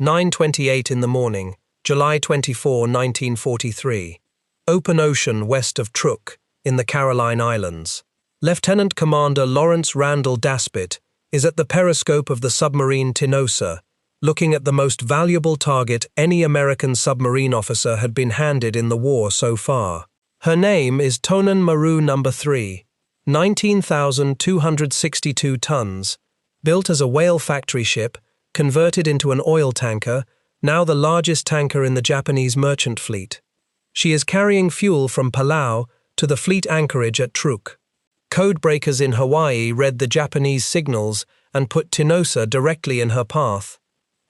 9:28 in the morning, July 24, 1943. Open ocean west of Truk, in the Caroline Islands. Lieutenant Commander Lawrence Randall Daspit is at the periscope of the submarine Tinosa, looking at the most valuable target any American submarine officer had been handed in the war so far. Her name is Tonan Maru No. 3, 19,262 tons, built as a whale factory ship, converted into an oil tanker, now the largest tanker in the Japanese merchant fleet. She is carrying fuel from Palau to the fleet anchorage at Truk. Codebreakers in Hawaii read the Japanese signals and put Tinosa directly in her path.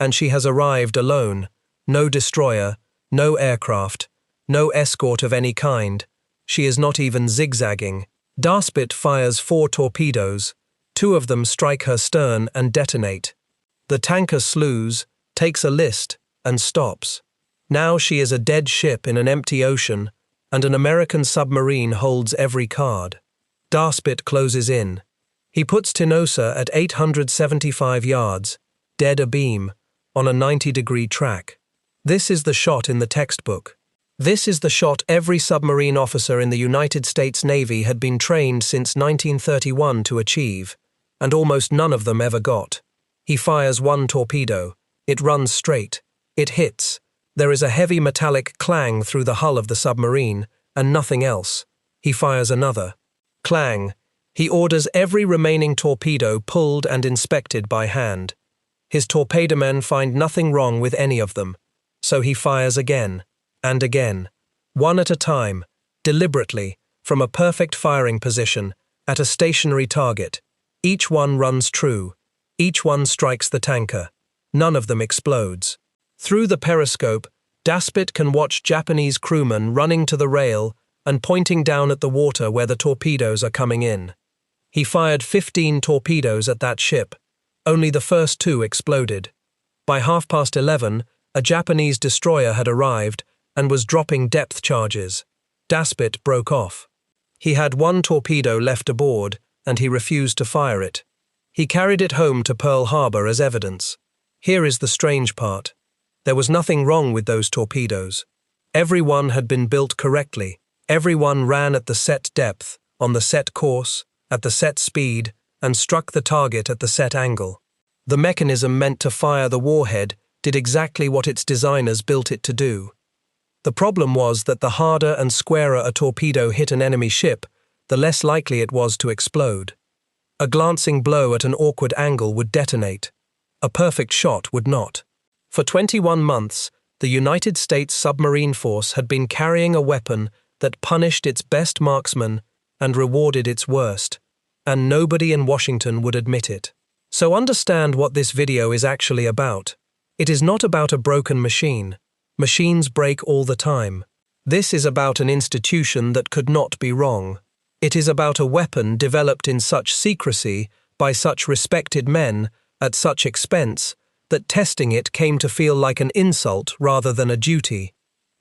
And she has arrived alone. No destroyer, no aircraft, no escort of any kind. She is not even zigzagging. Daspit fires 4 torpedoes. 2 of them strike her stern and detonate. The tanker slews, takes a list, and stops. Now she is a dead ship in an empty ocean, and an American submarine holds every card. Daspit closes in. He puts Tinosa at 875 yards, dead abeam, on a 90-degree track. This is the shot in the textbook. This is the shot every submarine officer in the United States Navy had been trained since 1931 to achieve, and almost none of them ever got. He fires 1 torpedo. It runs straight. It hits. There is a heavy metallic clang through the hull of the submarine, and nothing else. He fires another. Clang. He orders every remaining torpedo pulled and inspected by hand. His torpedo men find nothing wrong with any of them, so he fires again, and again, one at a time, deliberately, from a perfect firing position, at a stationary target. Each one runs true. Each one strikes the tanker. None of them explodes. Through the periscope, Daspit can watch Japanese crewmen running to the rail and pointing down at the water where the torpedoes are coming in. He fired 15 torpedoes at that ship. Only the first 2 exploded. By 11:30, a Japanese destroyer had arrived and was dropping depth charges. Daspit broke off. He had 1 torpedo left aboard, and he refused to fire it. He carried it home to Pearl Harbor as evidence. Here is the strange part. There was nothing wrong with those torpedoes. Every one had been built correctly. Every one ran at the set depth, on the set course, at the set speed, and struck the target at the set angle. The mechanism meant to fire the warhead did exactly what its designers built it to do. The problem was that the harder and squarer a torpedo hit an enemy ship, the less likely it was to explode. A glancing blow at an awkward angle would detonate. A perfect shot would not. For 21 months, the United States Submarine Force had been carrying a weapon that punished its best marksmen and rewarded its worst, and nobody in Washington would admit it. So understand what this video is actually about. It is not about a broken machine. Machines break all the time. This is about an institution that could not be wrong. It is about a weapon developed in such secrecy by such respected men at such expense that testing it came to feel like an insult rather than a duty.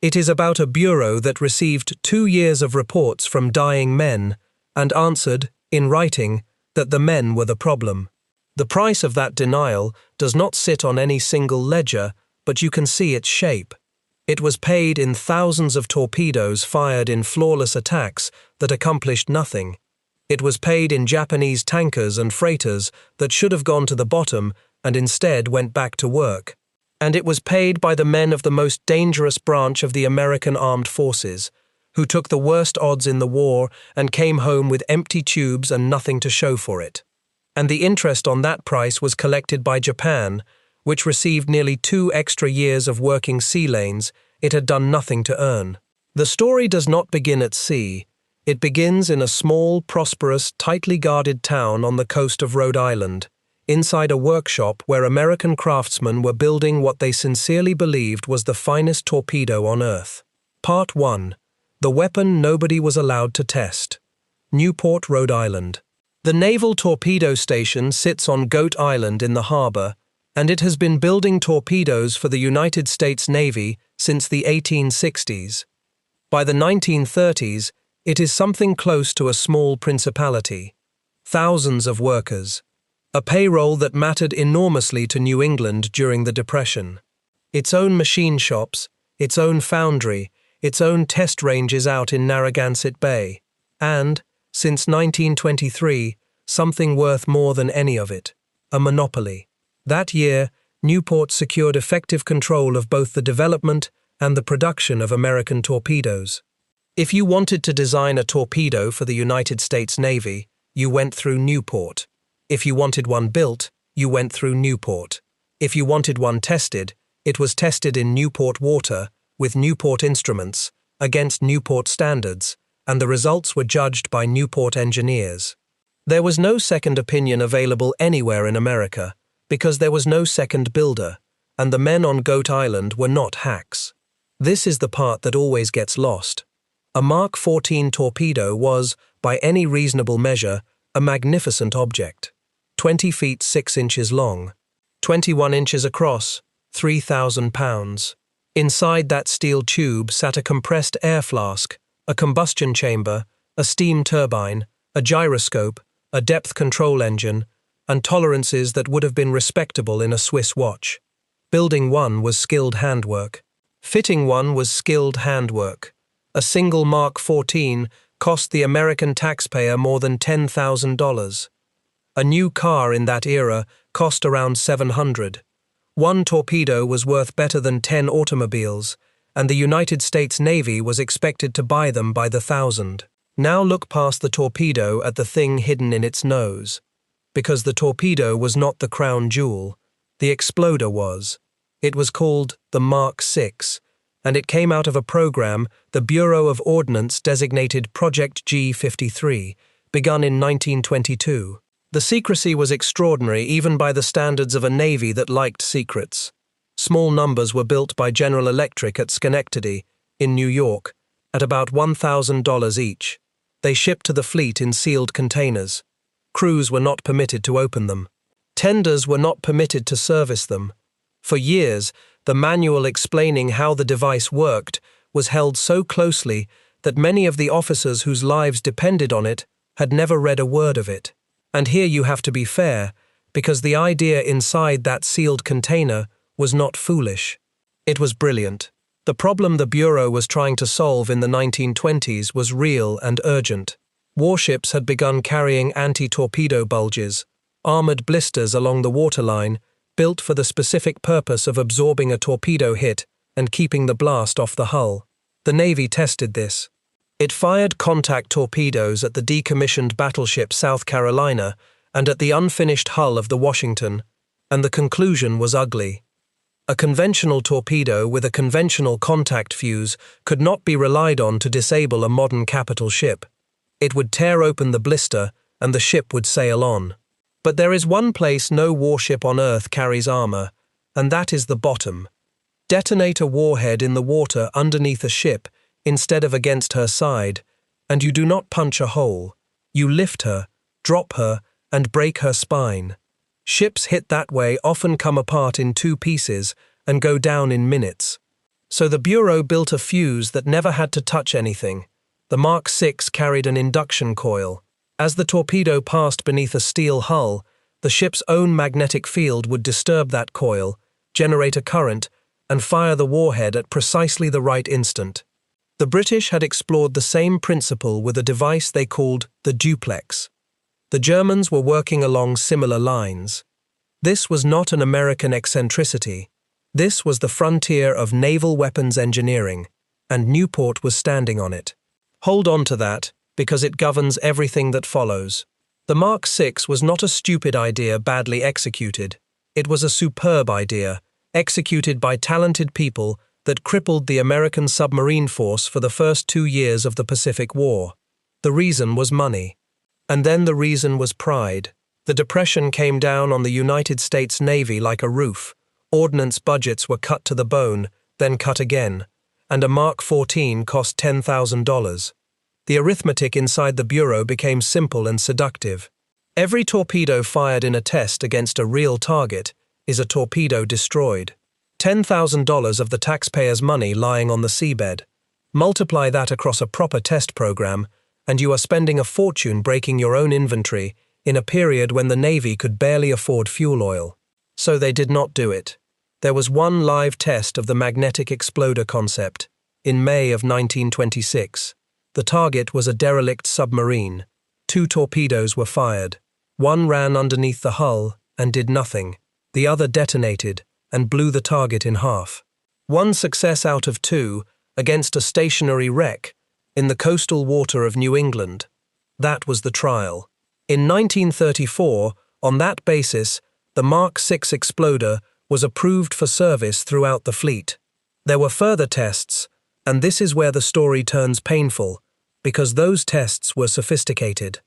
It is about a bureau that received 2 years of reports from dying men and answered, in writing, that the men were the problem. The price of that denial does not sit on any single ledger, but you can see its shape. It was paid in thousands of torpedoes fired in flawless attacks that accomplished nothing. It was paid in Japanese tankers and freighters that should have gone to the bottom and instead went back to work. And it was paid by the men of the most dangerous branch of the American armed forces, who took the worst odds in the war and came home with empty tubes and nothing to show for it. And the interest on that price was collected by Japan, which received nearly 2 extra years of working sea lanes it had done nothing to earn. The story does not begin at sea. It begins in a small, prosperous, tightly guarded town on the coast of Rhode Island, inside a workshop where American craftsmen were building what they sincerely believed was the finest torpedo on Earth. Part 1. The weapon nobody was allowed to test. Newport, Rhode Island. The Naval Torpedo Station sits on Goat Island in the harbor, and it has been building torpedoes for the United States Navy since the 1860s. By the 1930s, it is something close to a small principality. Thousands of workers. A payroll that mattered enormously to New England during the Depression. its own machine shops, its own foundry, its own test ranges out in Narragansett Bay, and, since 1923, something worth more than any of it, a monopoly. That year, Newport secured effective control of both the development and the production of American torpedoes. If you wanted to design a torpedo for the United States Navy, you went through Newport. If you wanted one built, you went through Newport. If you wanted one tested, it was tested in Newport water, with Newport instruments, against Newport standards, and the results were judged by Newport engineers. There was no second opinion available anywhere in America, because there was no second builder, and the men on Goat Island were not hacks. This is the part that always gets lost. A Mark 14 torpedo was, by any reasonable measure, a magnificent object. 20 feet 6 inches long, 21 inches across, 3,000 pounds. Inside that steel tube sat a compressed air flask, a combustion chamber, a steam turbine, a gyroscope, a depth control engine, and tolerances that would have been respectable in a Swiss watch. Building one was skilled handwork. Fitting one was skilled handwork. A single Mark 14 cost the American taxpayer more than $10,000. A new car in that era cost around $700. One torpedo was worth better than 10 automobiles, and the United States Navy was expected to buy them by the thousand. Now look past the torpedo at the thing hidden in its nose. Because the torpedo was not the crown jewel, the exploder was. It was called the Mark 6, and it came out of a program the Bureau of Ordnance designated Project G53, begun in 1922. The secrecy was extraordinary even by the standards of a navy that liked secrets. Small numbers were built by General Electric at Schenectady, in New York, at about $1,000 each. They shipped to the fleet in sealed containers. Crews were not permitted to open them. Tenders were not permitted to service them. For years, the manual explaining how the device worked was held so closely that many of the officers whose lives depended on it had never read a word of it. And here you have to be fair, because the idea inside that sealed container was not foolish. It was brilliant. The problem the Bureau was trying to solve in the 1920s was real and urgent. Warships had begun carrying anti-torpedo bulges, armored blisters along the waterline, built for the specific purpose of absorbing a torpedo hit and keeping the blast off the hull. The Navy tested this. It fired contact torpedoes at the decommissioned battleship South Carolina and at the unfinished hull of the Washington, and the conclusion was ugly. A conventional torpedo with a conventional contact fuse could not be relied on to disable a modern capital ship. It would tear open the blister and the ship would sail on. But there is one place no warship on Earth carries armor, and that is the bottom. Detonate a warhead in the water underneath a ship instead of against her side, and you do not punch a hole. You lift her, drop her, and break her spine. Ships hit that way often come apart in 2 pieces and go down in minutes. So the Bureau built a fuse that never had to touch anything. The Mark 6 carried an induction coil. As the torpedo passed beneath a steel hull, the ship's own magnetic field would disturb that coil, generate a current, and fire the warhead at precisely the right instant. The British had explored the same principle with a device they called the duplex. The Germans were working along similar lines. This was not an American eccentricity. This was the frontier of naval weapons engineering, and Newport was standing on it. Hold on to that, because it governs everything that follows. The Mark 6 was not a stupid idea badly executed. It was a superb idea, executed by talented people that crippled the American submarine force for the first 2 years of the Pacific War. The reason was money. And then the reason was pride. The Depression came down on the United States Navy like a roof. Ordnance budgets were cut to the bone, then cut again, and a Mark 14 cost $10,000. The arithmetic inside the Bureau became simple and seductive. Every torpedo fired in a test against a real target is a torpedo destroyed. $10,000 of the taxpayers' money lying on the seabed. Multiply that across a proper test program, and you are spending a fortune breaking your own inventory in a period when the Navy could barely afford fuel oil. So they did not do it. there was one live test of the magnetic exploder concept, in May of 1926. The target was a derelict submarine. 2 torpedoes were fired. One ran underneath the hull and did nothing. The other detonated and blew the target in half. One success out of 2 against a stationary wreck in the coastal water of New England. That was the trial. In 1934, on that basis, the Mark VI exploder was approved for service throughout the fleet. There were further tests, and this is where the story turns painful, because those tests were sophisticated.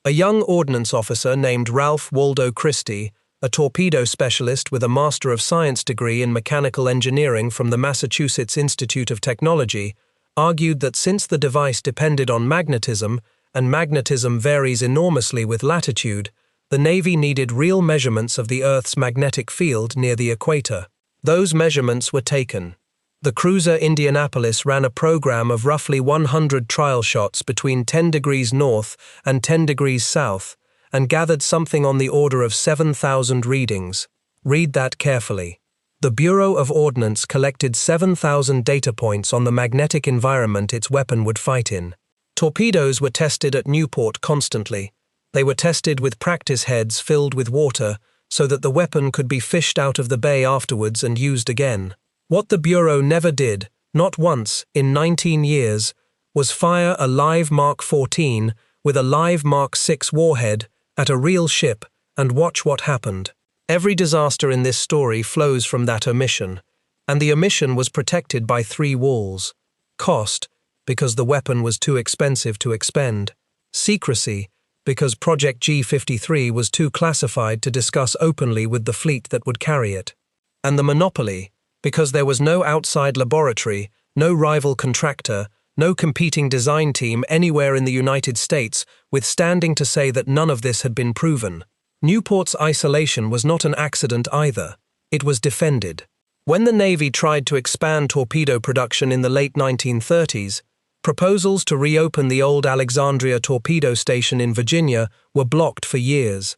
A young ordnance officer named Ralph Waldo Christie, a torpedo specialist with a Master of Science degree in mechanical engineering from the Massachusetts Institute of Technology, argued that since the device depended on magnetism, and magnetism varies enormously with latitude, the Navy needed real measurements of the Earth's magnetic field near the equator. Those measurements were taken. The cruiser Indianapolis ran a program of roughly 100 trial shots between 10 degrees north and 10 degrees south, and gathered something on the order of 7,000 readings. Read that carefully. The Bureau of Ordnance collected 7,000 data points on the magnetic environment its weapon would fight in. Torpedoes were tested at Newport constantly. They were tested with practice heads filled with water so that the weapon could be fished out of the bay afterwards and used again. What the Bureau never did, not once, in 19 years, was fire a live Mark 14 with a live Mark 6 warhead at a real ship and watch what happened. Every disaster in this story flows from that omission, and the omission was protected by 3 walls. Cost, because the weapon was too expensive to expend. Secrecy, because Project G53 was too classified to discuss openly with the fleet that would carry it. And the monopoly, because there was no outside laboratory, no rival contractor, no competing design team anywhere in the United States withstanding to say that none of this had been proven. Newport's isolation was not an accident either. It was defended. When the Navy tried to expand torpedo production in the late 1930s, proposals to reopen the old Alexandria torpedo station in Virginia were blocked for years.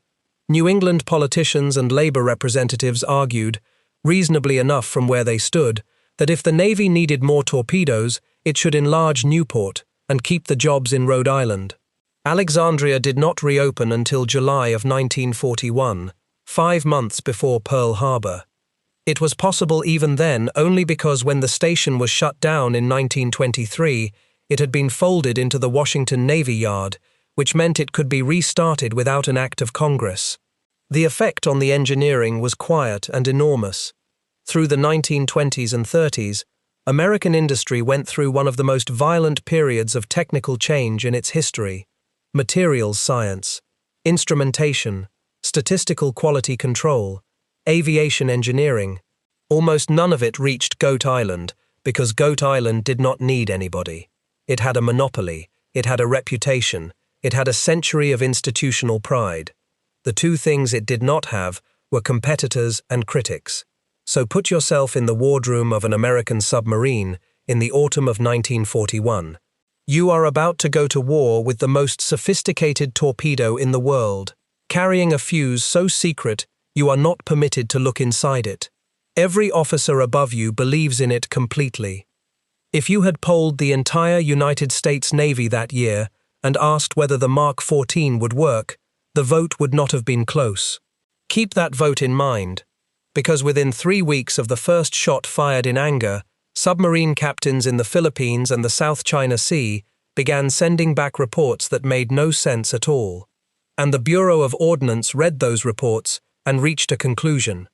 New England politicians and labor representatives argued, reasonably enough from where they stood, that if the Navy needed more torpedoes, it should enlarge Newport and keep the jobs in Rhode Island. Alexandria did not reopen until July of 1941, 5 months before Pearl Harbor. It was possible even then only because when the station was shut down in 1923, it had been folded into the Washington Navy Yard, which meant it could be restarted without an act of Congress. The effect on the engineering was quiet and enormous. Through the 1920s and 30s, American industry went through one of the most violent periods of technical change in its history. Materials science, instrumentation, statistical quality control, aviation engineering. Almost none of it reached Goat Island because Goat Island did not need anybody. It had a monopoly, it had a reputation, it had a century of institutional pride. The 2 things it did not have were competitors and critics. So put yourself in the wardroom of an American submarine in the autumn of 1941. You are about to go to war with the most sophisticated torpedo in the world, carrying a fuse so secret you are not permitted to look inside it. Every officer above you believes in it completely. If you had polled the entire United States Navy that year and asked whether the Mark 14 would work, the vote would not have been close. Keep that vote in mind, because within 3 weeks of the first shot fired in anger, submarine captains in the Philippines and the South China Sea began sending back reports that made no sense at all. And the Bureau of Ordnance read those reports and reached a conclusion.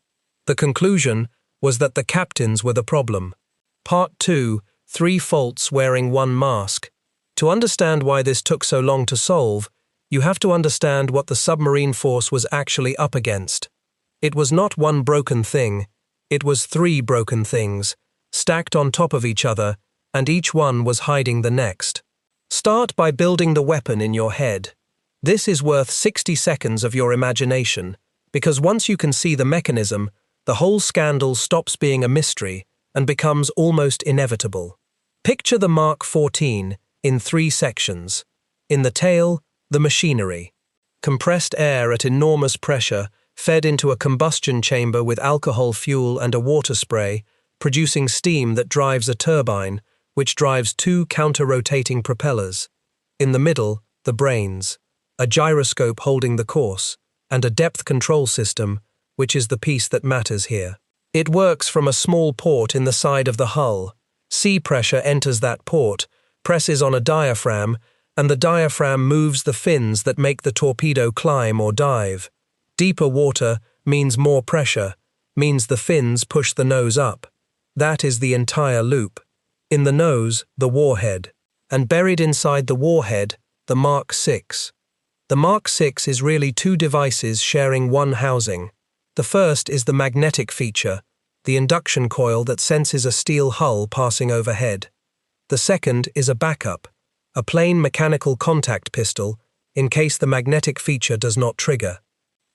The conclusion was that the captains were the problem. Part 2, 3 faults wearing 1 mask. To understand why this took so long to solve, you have to understand what the submarine force was actually up against. It was not 1 broken thing, it was 3 broken things, stacked on top of each other, and each one was hiding the next. Start by building the weapon in your head. This is worth 60 seconds of your imagination, because once you can see the mechanism, the whole scandal stops being a mystery and becomes almost inevitable. Picture the Mark 14 in 3 sections. In the tail, the machinery. Compressed air at enormous pressure fed into a combustion chamber with alcohol fuel and a water spray, producing steam that drives a turbine, which drives two counter-rotating propellers. In the middle, the brains, a gyroscope holding the course, and a depth control system, which is the piece that matters here. It works from a small port in the side of the hull. Sea pressure enters that port, presses on a diaphragm, and the diaphragm moves the fins that make the torpedo climb or dive. Deeper water means more pressure, means the fins push the nose up. That is the entire loop. In the nose, the warhead. And buried inside the warhead, the Mark VI. The Mark VI is really two devices sharing one housing. The first is the magnetic feature, the induction coil that senses a steel hull passing overhead. The second is a backup, a plain mechanical contact pistol, in case the magnetic feature does not trigger.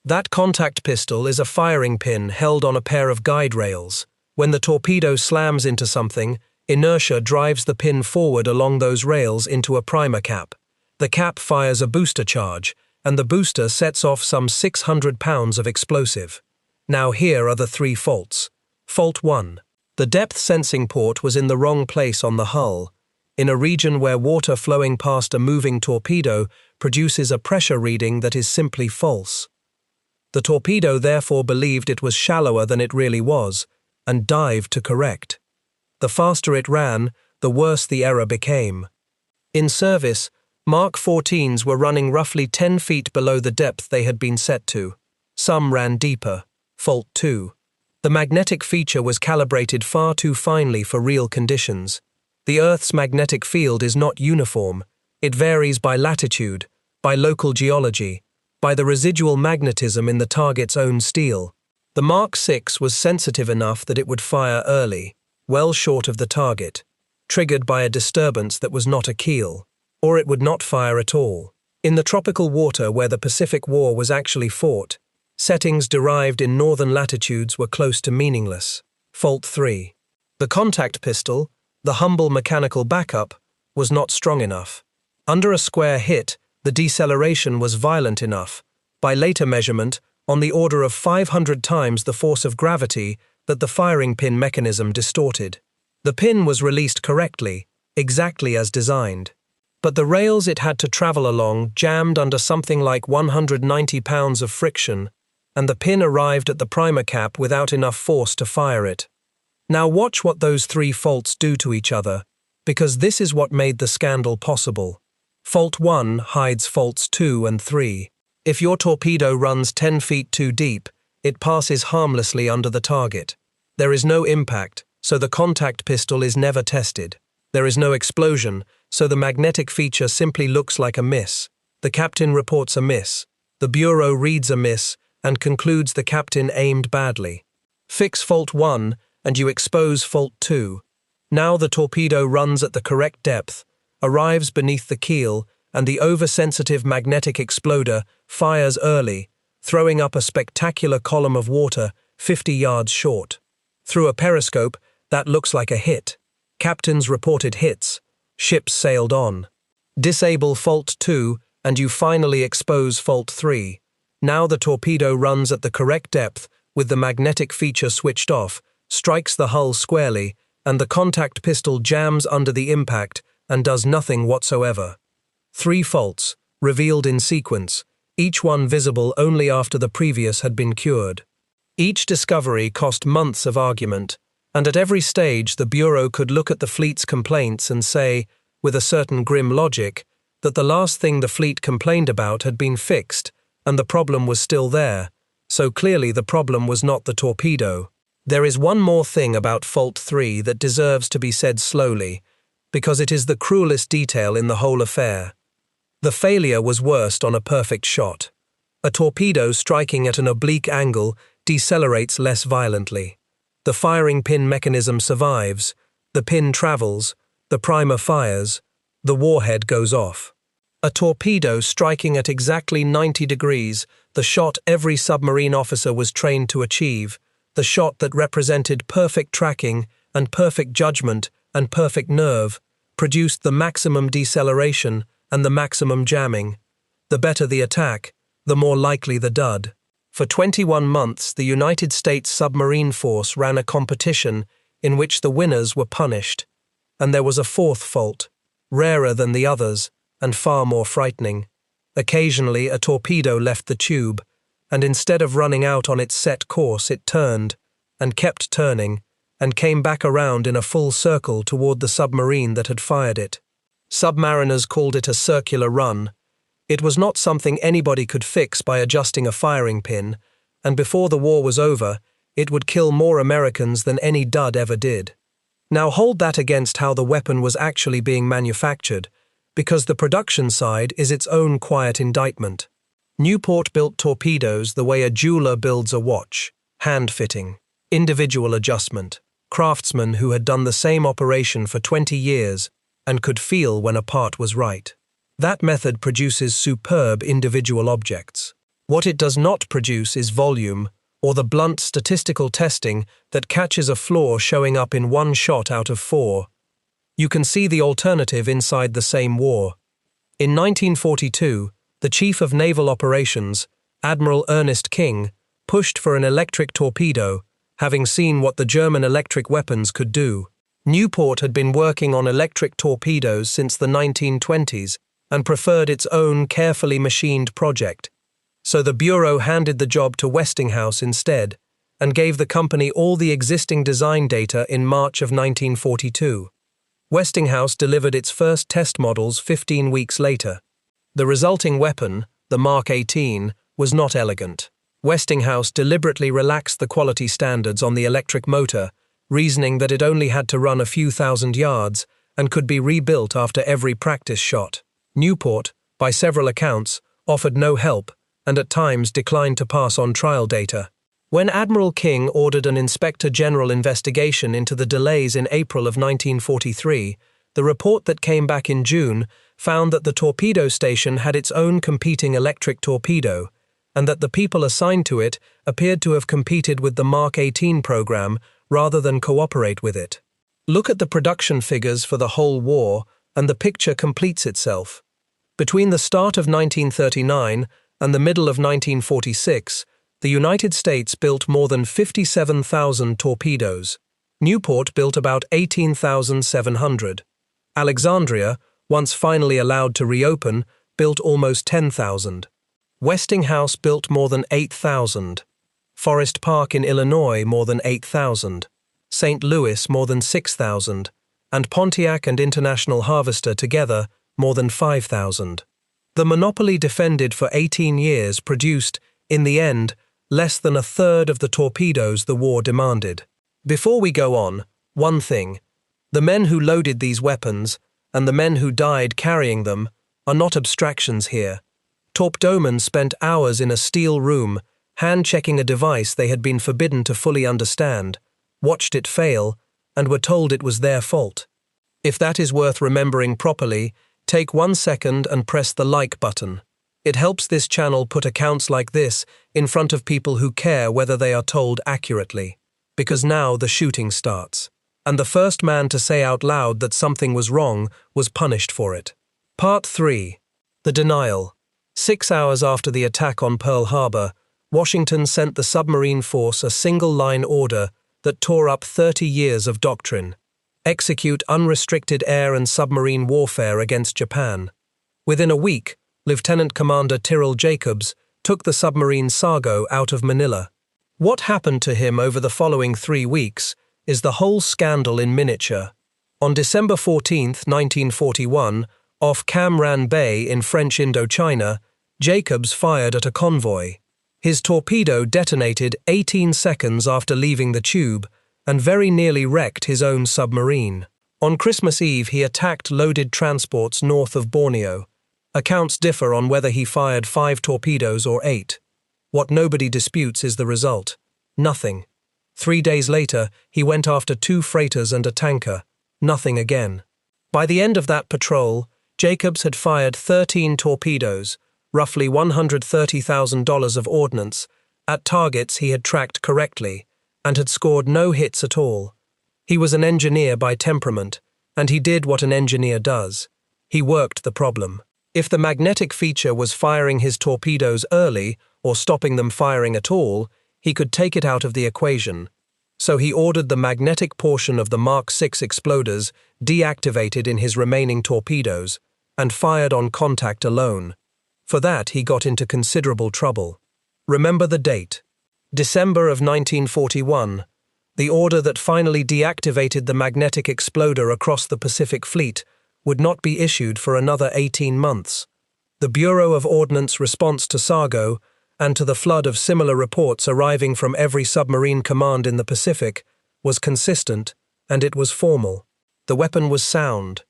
That contact pistol is a firing pin held on a pair of guide rails. When the torpedo slams into something, inertia drives the pin forward along those rails into a primer cap. The cap fires a booster charge, and the booster sets off some 600 pounds of explosive. Now here are the three faults. Fault 1. The depth sensing port was in the wrong place on the hull. In a region where water flowing past a moving torpedo produces a pressure reading that is simply false. The torpedo therefore believed it was shallower than it really was, and dived to correct. The faster it ran, the worse the error became. In service, Mark 14s were running roughly 10 feet below the depth they had been set to. Some ran deeper. Fault 2. The magnetic feature was calibrated far too finely for real conditions. The Earth's magnetic field is not uniform. It varies by latitude, by local geology, by the residual magnetism in the target's own steel. The Mark VI was sensitive enough that it would fire early, well short of the target, triggered by a disturbance that was not a keel, or it would not fire at all. In the tropical water where the Pacific War was actually fought, settings derived in northern latitudes were close to meaningless. Fault 3. The contact pistol, the humble mechanical backup, was not strong enough. Under a square hit, the deceleration was violent enough, by later measurement, on the order of 500 times the force of gravity that the firing pin mechanism distorted. The pin was released correctly, exactly as designed. But the rails it had to travel along jammed under something like 190 pounds of friction, and the pin arrived at the primer cap without enough force to fire it. Now watch what those three faults do to each other, because this is what made the scandal possible. Fault 1 hides faults 2 and 3. If your torpedo runs 10 feet too deep, it passes harmlessly under the target. There is no impact, so the contact pistol is never tested. There is no explosion, so the magnetic feature simply looks like a miss. The captain reports a miss. The bureau reads a miss and concludes the captain aimed badly. Fix fault 1 and you expose fault 2. Now the torpedo runs at the correct depth, arrives beneath the keel, and the oversensitive magnetic exploder fires early, throwing up a spectacular column of water 50 yards short. Through a periscope, that looks like a hit. Captains reported hits. Ships sailed on. Disable fault 2, and you finally expose fault 3. Now the torpedo runs at the correct depth, with the magnetic feature switched off, strikes the hull squarely, and the contact pistol jams under the impact and does nothing whatsoever. 3 faults, revealed in sequence, each one visible only after the previous had been cured. Each discovery cost months of argument, and at every stage the Bureau could look at the fleet's complaints and say, with a certain grim logic, that the last thing the fleet complained about had been fixed, and the problem was still there, so clearly the problem was not the torpedo. There is one more thing about fault 3 that deserves to be said slowly, because it is the cruelest detail in the whole affair. The failure was worst on a perfect shot. A torpedo striking at an oblique angle decelerates less violently. The firing pin mechanism survives, the pin travels, the primer fires, the warhead goes off. A torpedo striking at exactly 90 degrees, the shot every submarine officer was trained to achieve, the shot that represented perfect tracking and perfect judgment and perfect nerve, produced the maximum deceleration and the maximum jamming. The better the attack, the more likely the dud. For 21 months, the United States Submarine Force ran a competition in which the winners were punished. And there was a fourth fault, rarer than the others and far more frightening. Occasionally, a torpedo left the tube, and instead of running out on its set course, it turned, and kept turning, and came back around in a full circle toward the submarine that had fired it. Submariners called it a circular run. It was not something anybody could fix by adjusting a firing pin, and before the war was over, it would kill more Americans than any dud ever did. Now hold that against how the weapon was actually being manufactured, because the production side is its own quiet indictment. Newport built torpedoes the way a jeweler builds a watch, hand-fitting, individual adjustment, craftsmen who had done the same operation for 20 years and could feel when a part was right. That method produces superb individual objects. What it does not produce is volume, or the blunt statistical testing that catches a flaw showing up in one shot out of 4. You can see the alternative inside the same war. In 1942, the Chief of Naval Operations, Admiral Ernest King, pushed for an electric torpedo, having seen what the German electric weapons could do. Newport had been working on electric torpedoes since the 1920s and preferred its own carefully machined project. So the Bureau handed the job to Westinghouse instead and gave the company all the existing design data in March of 1942. Westinghouse delivered its first test models 15 weeks later. The resulting weapon, the Mark 18, was not elegant. Westinghouse deliberately relaxed the quality standards on the electric motor, reasoning that it only had to run a few thousand yards and could be rebuilt after every practice shot. Newport, by several accounts, offered no help and at times declined to pass on trial data. When Admiral King ordered an Inspector General investigation into the delays in April of 1943, the report that came back in June found that the torpedo station had its own competing electric torpedo, and that the people assigned to it appeared to have competed with the Mark 18 program rather than cooperate with it. Look at the production figures for the whole war, and the picture completes itself. Between the start of 1939 and the middle of 1946, the United States built more than 57,000 torpedoes. Newport built about 18,700. Alexandria, once finally allowed to reopen, built almost 10,000. Westinghouse built more than 8,000. Forest Park in Illinois more than 8,000. St. Louis more than 6,000. And Pontiac and International Harvester together more than 5,000. The monopoly defended for 18 years produced, in the end, less than a third of the torpedoes the war demanded. Before we go on, one thing. The men who loaded these weapons, and the men who died carrying them, are not abstractions here. Torpedomen spent hours in a steel room, hand-checking a device they had been forbidden to fully understand, watched it fail, and were told it was their fault. If that is worth remembering properly, take 1 second and press the like button. It helps this channel put accounts like this in front of people who care whether they are told accurately. Because now the shooting starts. And the first man to say out loud that something was wrong was punished for it. Part 3. The Denial. 6 hours after the attack on Pearl Harbor, Washington sent the submarine force a single-line order that tore up 30 years of doctrine. Execute unrestricted air and submarine warfare against Japan. Within a week, Lieutenant Commander Tyrrell Jacobs took the submarine Sargo out of Manila. What happened to him over the following 3 weeks is the whole scandal in miniature. On December 14, 1941, off Cam Ranh Bay in French Indochina, Jacobs fired at a convoy. His torpedo detonated 18 seconds after leaving the tube and very nearly wrecked his own submarine. On Christmas Eve, he attacked loaded transports north of Borneo. Accounts differ on whether he fired 5 torpedoes or 8. What nobody disputes is the result. Nothing. 3 days later, he went after 2 freighters and a tanker. Nothing again. By the end of that patrol, Jacobs had fired 13 torpedoes, roughly $130,000 of ordnance, at targets he had tracked correctly, and had scored no hits at all. He was an engineer by temperament, and he did what an engineer does. He worked the problem. If the magnetic feature was firing his torpedoes early, or stopping them firing at all, he could take it out of the equation. So he ordered the magnetic portion of the Mark VI exploders deactivated in his remaining torpedoes and fired on contact alone. For that, he got into considerable trouble. Remember the date. December of 1941. The order that finally deactivated the magnetic exploder across the Pacific Fleet would not be issued for another 18 months. The Bureau of Ordnance response to Sargo, and to the flood of similar reports arriving from every submarine command in the Pacific, was consistent, and it was formal. The weapon was sound.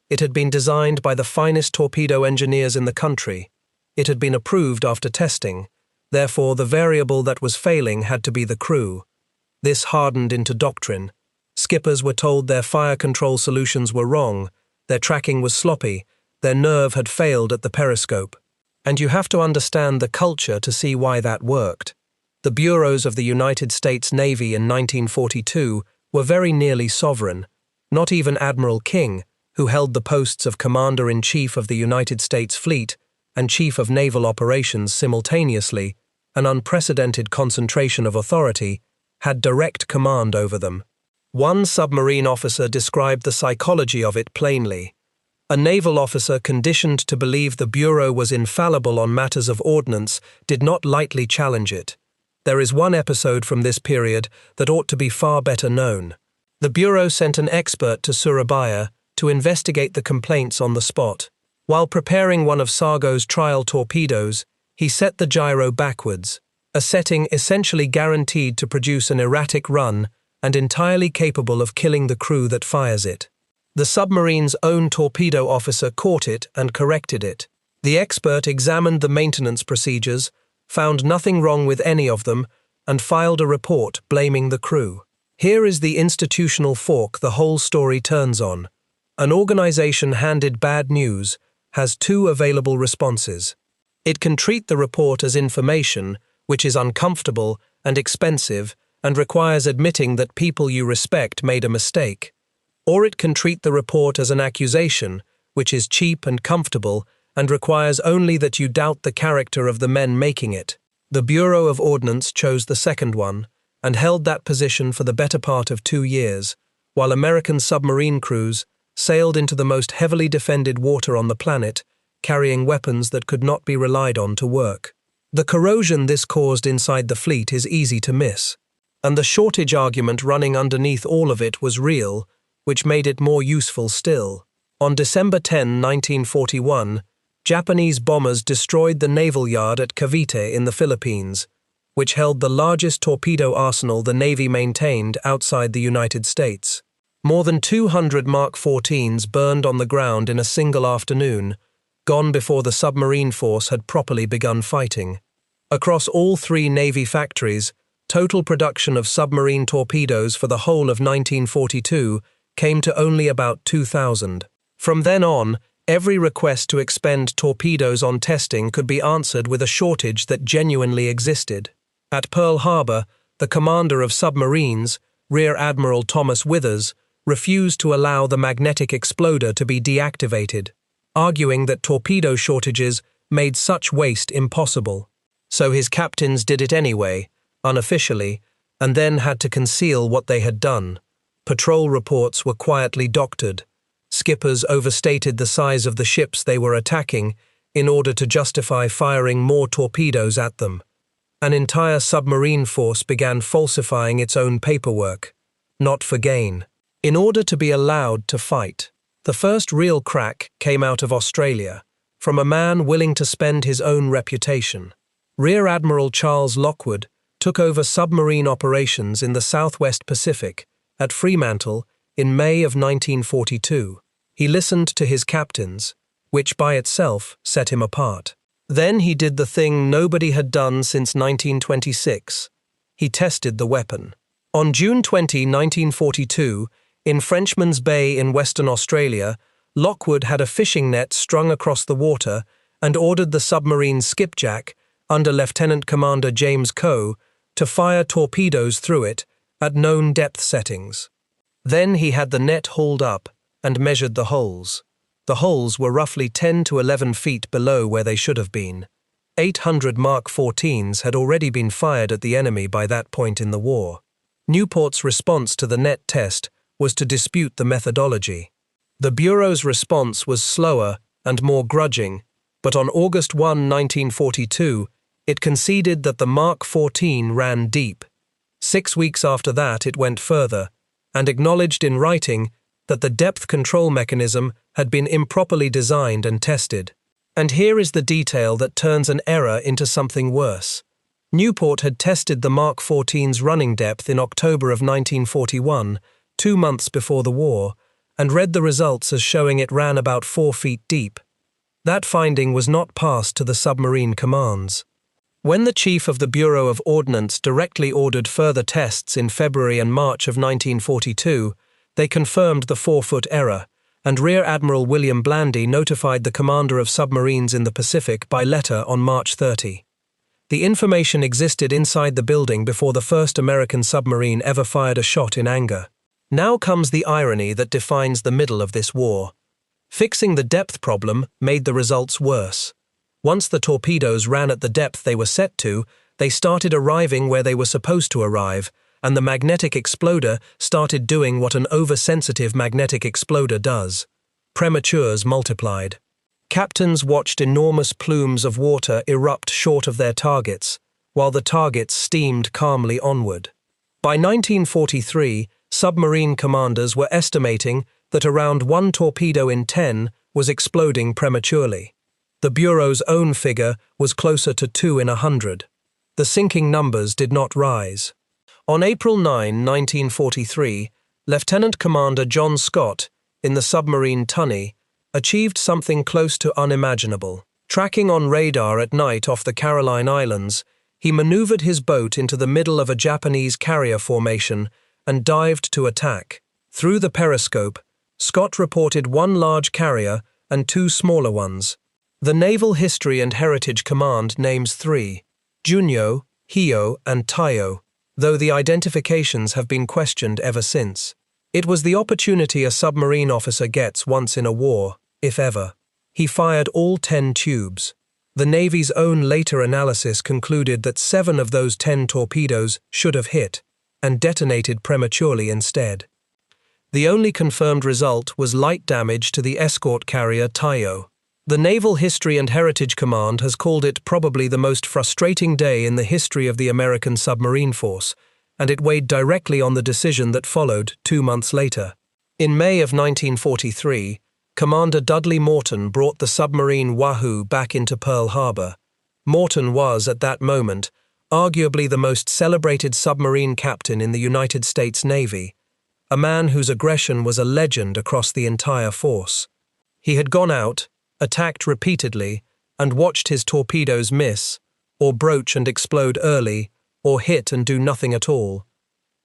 It had been designed by the finest torpedo engineers in the country. It had been approved after testing. Therefore, the variable that was failing had to be the crew. This hardened into doctrine. Skippers were told their fire control solutions were wrong, their tracking was sloppy, their nerve had failed at the periscope. And you have to understand the culture to see why that worked. The bureaus of the United States Navy in 1942 were very nearly sovereign. Not even Admiral King, who held the posts of Commander-in-Chief of the United States Fleet and Chief of Naval Operations simultaneously, an unprecedented concentration of authority, had direct command over them. One submarine officer described the psychology of it plainly. A naval officer conditioned to believe the Bureau was infallible on matters of ordnance did not lightly challenge it. There is one episode from this period that ought to be far better known. The Bureau sent an expert to Surabaya to investigate the complaints on the spot. While preparing one of Sargo's trial torpedoes, he set the gyro backwards, a setting essentially guaranteed to produce an erratic run and entirely capable of killing the crew that fires it. The submarine's own torpedo officer caught it and corrected it. The expert examined the maintenance procedures, found nothing wrong with any of them, and filed a report blaming the crew. Here is the institutional fork the whole story turns on. An organization handed bad news has two available responses. It can treat the report as information, which is uncomfortable and expensive and requires admitting that people you respect made a mistake. Or it can treat the report as an accusation, which is cheap and comfortable and requires only that you doubt the character of the men making it. The Bureau of Ordnance chose the second one and held that position for the better part of 2 years, while American submarine crews sailed into the most heavily defended water on the planet, carrying weapons that could not be relied on to work. The corrosion this caused inside the fleet is easy to miss, and the shortage argument running underneath all of it was real, which made it more useful still. On December 10, 1941, Japanese bombers destroyed the naval yard at Cavite in the Philippines, which held the largest torpedo arsenal the Navy maintained outside the United States. More than 200 Mark 14s burned on the ground in a single afternoon, gone before the submarine force had properly begun fighting. Across all 3 Navy factories, total production of submarine torpedoes for the whole of 1942 came to only about 2,000. From then on, every request to expend torpedoes on testing could be answered with a shortage that genuinely existed. At Pearl Harbor, the commander of submarines, Rear Admiral Thomas Withers, refused to allow the magnetic exploder to be deactivated, arguing that torpedo shortages made such waste impossible. So his captains did it anyway, unofficially, and then had to conceal what they had done. Patrol reports were quietly doctored. Skippers overstated the size of the ships they were attacking in order to justify firing more torpedoes at them. An entire submarine force began falsifying its own paperwork, not for gain, in order to be allowed to fight. The first real crack came out of Australia, from a man willing to spend his own reputation. Rear Admiral Charles Lockwood took over submarine operations in the Southwest Pacific at Fremantle in May of 1942. He listened to his captains, which by itself set him apart. Then he did the thing nobody had done since 1926. He tested the weapon. On June 20, 1942, in Frenchman's Bay in Western Australia, Lockwood had a fishing net strung across the water and ordered the submarine skipjack, under Lieutenant Commander James Coe, to fire torpedoes through it at known depth settings. Then he had the net hauled up and measured the holes. The holes were roughly 10 to 11 feet below where they should have been. 800 Mark 14s had already been fired at the enemy by that point in the war. Newport's response to the net test was to dispute the methodology. The Bureau's response was slower and more grudging, but on August 1, 1942, it conceded that the Mark 14 ran deep. 6 weeks after that, it went further, and acknowledged in writing that the depth control mechanism had been improperly designed and tested. And here is the detail that turns an error into something worse. Newport had tested the Mark 14's running depth in October of 1941, 2 months before the war, and read the results as showing it ran about 4 feet deep. That finding was not passed to the submarine commands. When the chief of the Bureau of Ordnance directly ordered further tests in February and March of 1942, they confirmed the 4-foot error, and Rear Admiral William Blandy notified the commander of submarines in the Pacific by letter on March 30. The information existed inside the building before the first American submarine ever fired a shot in anger. Now comes the irony that defines the middle of this war. Fixing the depth problem made the results worse. Once the torpedoes ran at the depth they were set to, they started arriving where they were supposed to arrive, and the magnetic exploder started doing what an oversensitive magnetic exploder does. Prematures multiplied. Captains watched enormous plumes of water erupt short of their targets, while the targets steamed calmly onward. By 1943, submarine commanders were estimating that around 1 torpedo in 10 was exploding prematurely. The Bureau's own figure was closer to 2 in 100. The sinking numbers did not rise. On April 9, 1943, Lieutenant Commander John Scott, in the submarine Tunny, achieved something close to unimaginable. Tracking on radar at night off the Caroline Islands, he maneuvered his boat into the middle of a Japanese carrier formation and dived to attack. Through the periscope, Scott reported 1 large carrier and 2 smaller ones. The Naval History and Heritage Command names 3, Junyo, Hio, and Taiyo, though the identifications have been questioned ever since. It was the opportunity a submarine officer gets once in a war, if ever. He fired all 10 tubes. The Navy's own later analysis concluded that 7 of those 10 torpedoes should have hit, and detonated prematurely instead. The only confirmed result was light damage to the escort carrier Taiyo. The Naval History and Heritage Command has called it probably the most frustrating day in the history of the American submarine force, and it weighed directly on the decision that followed 2 months later. In May of 1943, Commander Dudley Morton brought the submarine Wahoo back into Pearl Harbor. Morton was, at that moment, arguably the most celebrated submarine captain in the United States Navy, a man whose aggression was a legend across the entire force. He had gone out, attacked repeatedly, and watched his torpedoes miss, or broach and explode early, or hit and do nothing at all.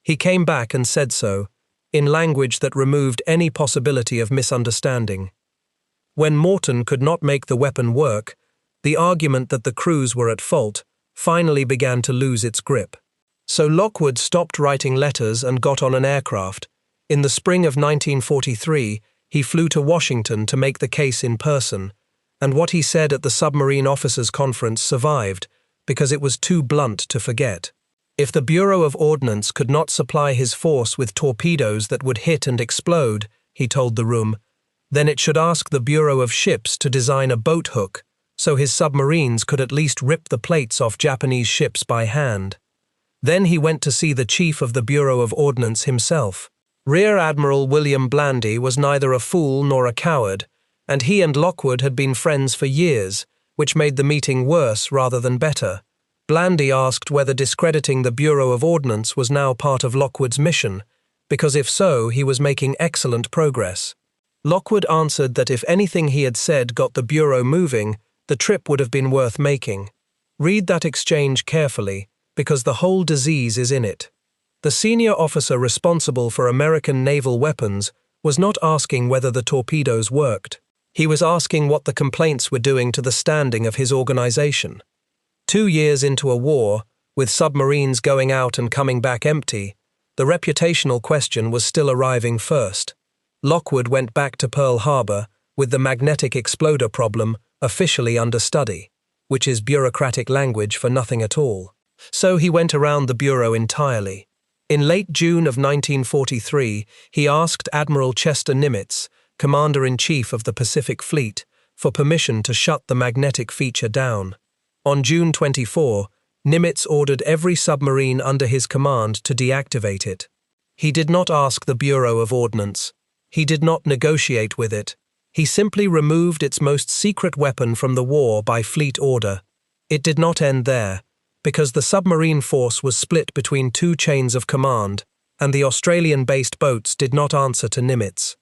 He came back and said so, in language that removed any possibility of misunderstanding. When Morton could not make the weapon work, the argument that the crews were at fault finally began to lose its grip. So Lockwood stopped writing letters and got on an aircraft. In the spring of 1943, he flew to Washington to make the case in person, and what he said at the Submarine Officers' Conference survived, because it was too blunt to forget. If the Bureau of Ordnance could not supply his force with torpedoes that would hit and explode, he told the room, then it should ask the Bureau of Ships to design a boat hook, so his submarines could at least rip the plates off Japanese ships by hand. Then he went to see the chief of the Bureau of Ordnance himself. Rear Admiral William Blandy was neither a fool nor a coward, and he and Lockwood had been friends for years, which made the meeting worse rather than better. Blandy asked whether discrediting the Bureau of Ordnance was now part of Lockwood's mission, because if so, he was making excellent progress. Lockwood answered that if anything he had said got the Bureau moving, the trip would have been worth making. Read that exchange carefully, because the whole disease is in it. The senior officer responsible for American naval weapons was not asking whether the torpedoes worked. He was asking what the complaints were doing to the standing of his organization. 2 years into a war, with submarines going out and coming back empty, the reputational question was still arriving first. Lockwood went back to Pearl Harbor with the magnetic exploder problem officially under study. which is bureaucratic language for nothing at all. So he went around the bureau entirely. In late June of 1943, he asked Admiral Chester Nimitz, Commander-in-Chief of the Pacific Fleet, for permission to shut the magnetic feature down. On June 24, Nimitz ordered every submarine under his command to deactivate it. He did not ask the Bureau of Ordnance. He did not negotiate with it. He simply removed its most secret weapon from the war by fleet order. It did not end there, because the submarine force was split between two chains of command, and the Australian-based boats did not answer to Nimitz.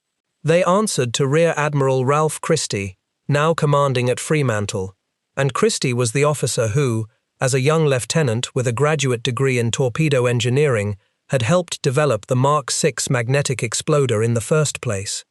They answered to Rear Admiral Ralph Christie, now commanding at Fremantle, and Christie was the officer who, as a young lieutenant with a graduate degree in torpedo engineering, had helped develop the Mark VI magnetic exploder in the first place.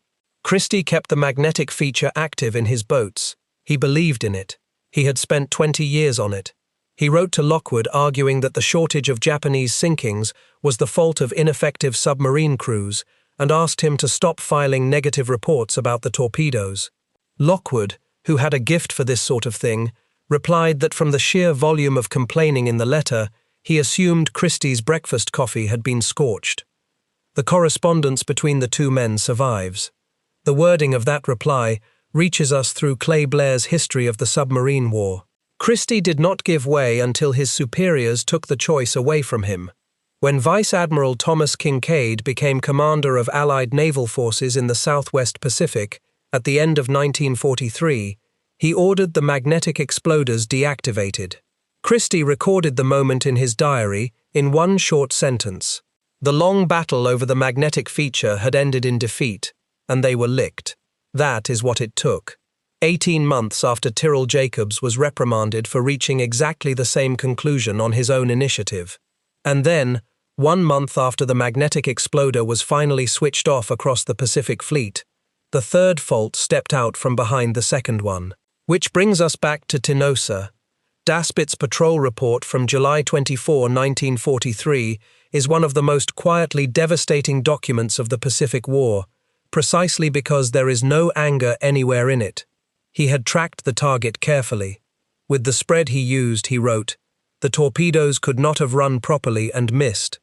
Christie kept the magnetic feature active in his boats. He believed in it. He had spent 20 years on it. He wrote to Lockwood arguing that the shortage of Japanese sinkings was the fault of ineffective submarine crews and asked him to stop filing negative reports about the torpedoes. Lockwood, who had a gift for this sort of thing, replied that from the sheer volume of complaining in the letter, he assumed Christie's breakfast coffee had been scorched. The correspondence between the two men survives. The wording of that reply reaches us through Clay Blair's History of the Submarine War. Christie did not give way until his superiors took the choice away from him. When Vice Admiral Thomas Kincaid became commander of Allied naval forces in the Southwest Pacific at the end of 1943, he ordered the magnetic exploders deactivated. Christie recorded the moment in his diary in one short sentence. The long battle over the magnetic feature had ended in defeat, and they were licked. That is what it took. 18 months after Tyrrell Jacobs was reprimanded for reaching exactly the same conclusion on his own initiative. And then, 1 month after the magnetic exploder was finally switched off across the Pacific Fleet, the third fault stepped out from behind the second one. Which brings us back to Tinosa. Daspit's patrol report from July 24, 1943 is one of the most quietly devastating documents of the Pacific War, precisely because there is no anger anywhere in it. He had tracked the target carefully. With the spread he used, he wrote, "The torpedoes could not have run properly and missed.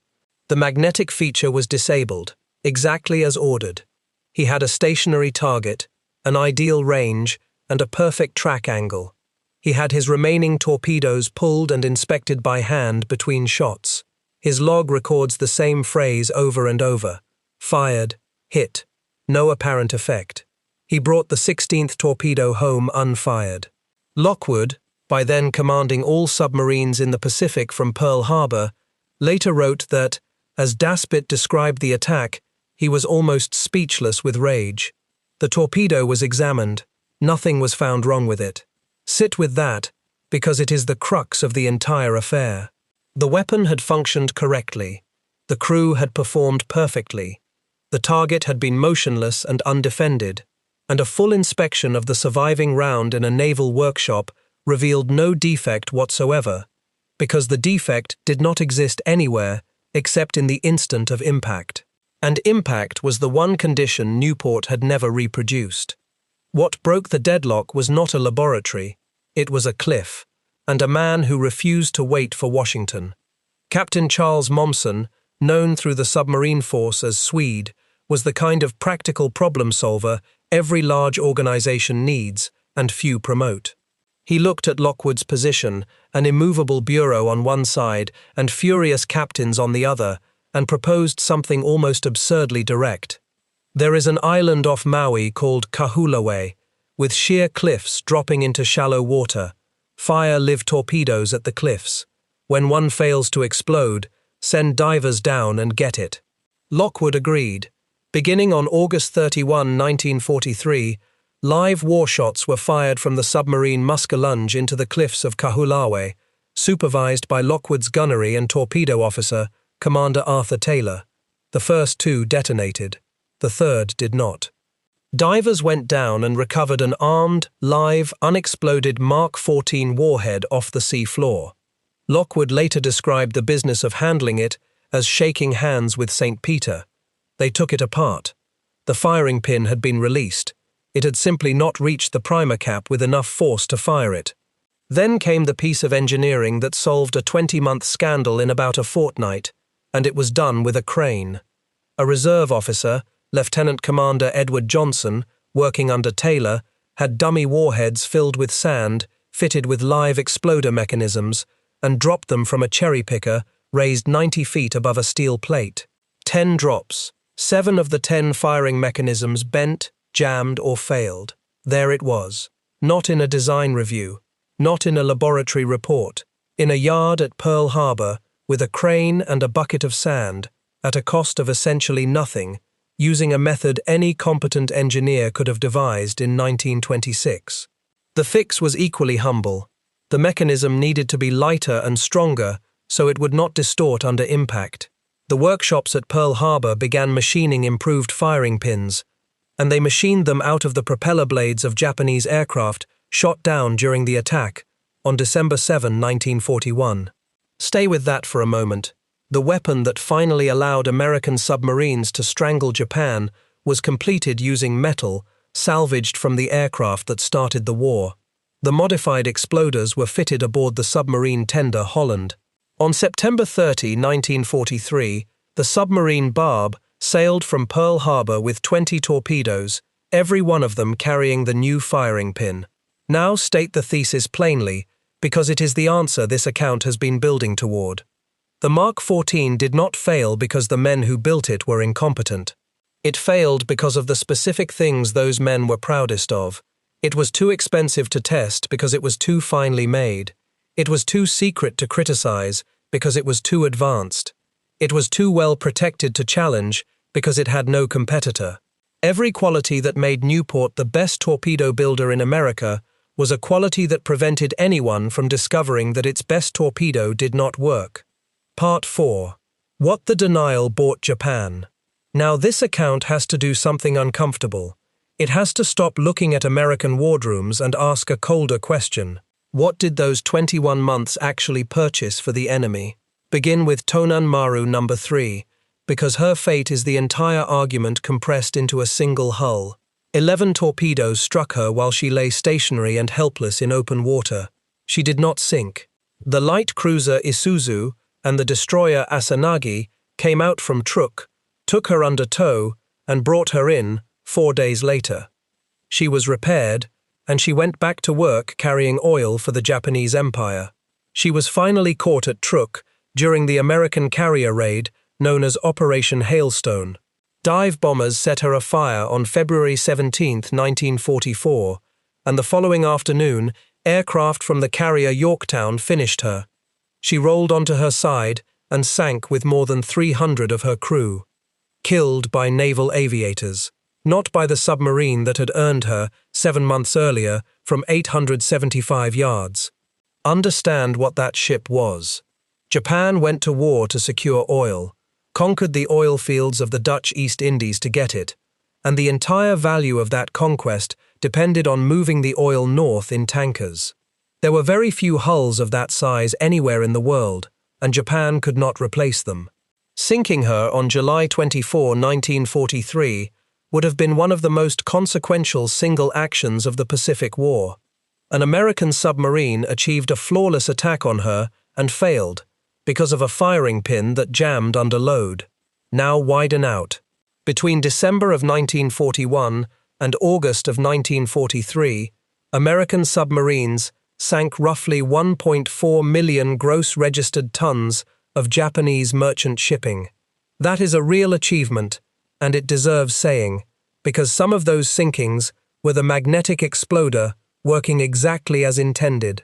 The magnetic feature was disabled, exactly as ordered. He had a stationary target, an ideal range, and a perfect track angle. He had his remaining torpedoes pulled and inspected by hand between shots. His log records the same phrase over and over. Fired, hit, no apparent effect. He brought the 16th torpedo home unfired." Lockwood, by then commanding all submarines in the Pacific from Pearl Harbor, later wrote that, as Daspit described the attack, he was almost speechless with rage. The torpedo was examined. Nothing was found wrong with it. Sit with that, because it is the crux of the entire affair. The weapon had functioned correctly. The crew had performed perfectly. The target had been motionless and undefended, and a full inspection of the surviving round in a naval workshop revealed no defect whatsoever, because the defect did not exist anywhere except in the instant of impact. And impact was the one condition Newport had never reproduced. What broke the deadlock was not a laboratory, it was a cliff, and a man who refused to wait for Washington. Captain Charles Momsen, known through the submarine force as Swede, was the kind of practical problem solver every large organization needs and few promote. He looked at Lockwood's position, an immovable bureau on one side and furious captains on the other, and proposed something almost absurdly direct. There is an island off Maui called Kahulaway, with sheer cliffs dropping into shallow water. Fire live torpedoes at the cliffs. When one fails to explode, send divers down and get it. Lockwood agreed. Beginning on August 31, 1943, live war shots were fired from the submarine Muskellunge into the cliffs of Kahulaway, supervised by Lockwood's gunnery and torpedo officer, Commander Arthur Taylor. The first two detonated. The third did not. Divers went down and recovered an armed, live, unexploded Mark 14 warhead off the sea floor. Lockwood later described the business of handling it as shaking hands with St. Peter. They took it apart. The firing pin had been released. It had simply not reached the primer cap with enough force to fire it. Then came the piece of engineering that solved a 20-month scandal in about a fortnight, and it was done with a crane. A reserve officer, Lieutenant Commander Edward Johnson, working under Taylor, had dummy warheads filled with sand, fitted with live exploder mechanisms, and dropped them from a cherry picker raised 90 feet above a steel plate. 10 drops. 7 of the 10 firing mechanisms bent, jammed, or failed. There it was. Not in a design review. Not in a laboratory report. In a yard at Pearl Harbor, with a crane and a bucket of sand, at a cost of essentially nothing, using a method any competent engineer could have devised in 1926. The fix was equally humble. The mechanism needed to be lighter and stronger so it would not distort under impact. The workshops at Pearl Harbor began machining improved firing pins, and they machined them out of the propeller blades of Japanese aircraft shot down during the attack on December 7, 1941. Stay with that for a moment. The weapon that finally allowed American submarines to strangle Japan was completed using metal salvaged from the aircraft that started the war. The modified exploders were fitted aboard the submarine tender Holland. On September 30, 1943, the submarine Barb sailed from Pearl Harbor with 20 torpedoes, every one of them carrying the new firing pin. Now state the thesis plainly, because it is the answer this account has been building toward. The Mark 14 did not fail because the men who built it were incompetent. It failed because of the specific things those men were proudest of. It was too expensive to test because it was too finely made. It was too secret to criticize because it was too advanced. It was too well protected to challenge because it had no competitor. Every quality that made Newport the best torpedo builder in America was a quality that prevented anyone from discovering that its best torpedo did not work. Part 4. What the denial bought Japan. Now this account has to do something uncomfortable. It has to stop looking at American wardrooms and ask a colder question. What did those 21 months actually purchase for the enemy? Begin with Tonan Maru No. 3, because her fate is the entire argument compressed into a single hull. 11 torpedoes struck her while she lay stationary and helpless in open water. She did not sink. The light cruiser Isuzu and the destroyer Asanagi came out from Truk, took her under tow, and brought her in 4 days later. She was repaired, and she went back to work carrying oil for the Japanese Empire. She was finally caught at Truk during the American carrier raid known as Operation Hailstone. Dive bombers set her afire on February 17, 1944, and the following afternoon, aircraft from the carrier Yorktown finished her. She rolled onto her side and sank with more than 300 of her crew. Killed by naval aviators. Not by the submarine that had earned her, 7 months earlier, from 875 yards. Understand what that ship was. Japan went to war to secure oil, conquered the oil fields of the Dutch East Indies to get it, and the entire value of that conquest depended on moving the oil north in tankers. There were very few hulls of that size anywhere in the world, and Japan could not replace them. Sinking her on July 24, 1943, would have been one of the most consequential single actions of the Pacific War. An American submarine achieved a flawless attack on her and failed because of a firing pin that jammed under load. Now widen out. Between December of 1941 and August of 1943, American submarines sank roughly 1.4 million gross registered tons of Japanese merchant shipping. That is a real achievement, and it deserves saying, because some of those sinkings were the magnetic exploder working exactly as intended.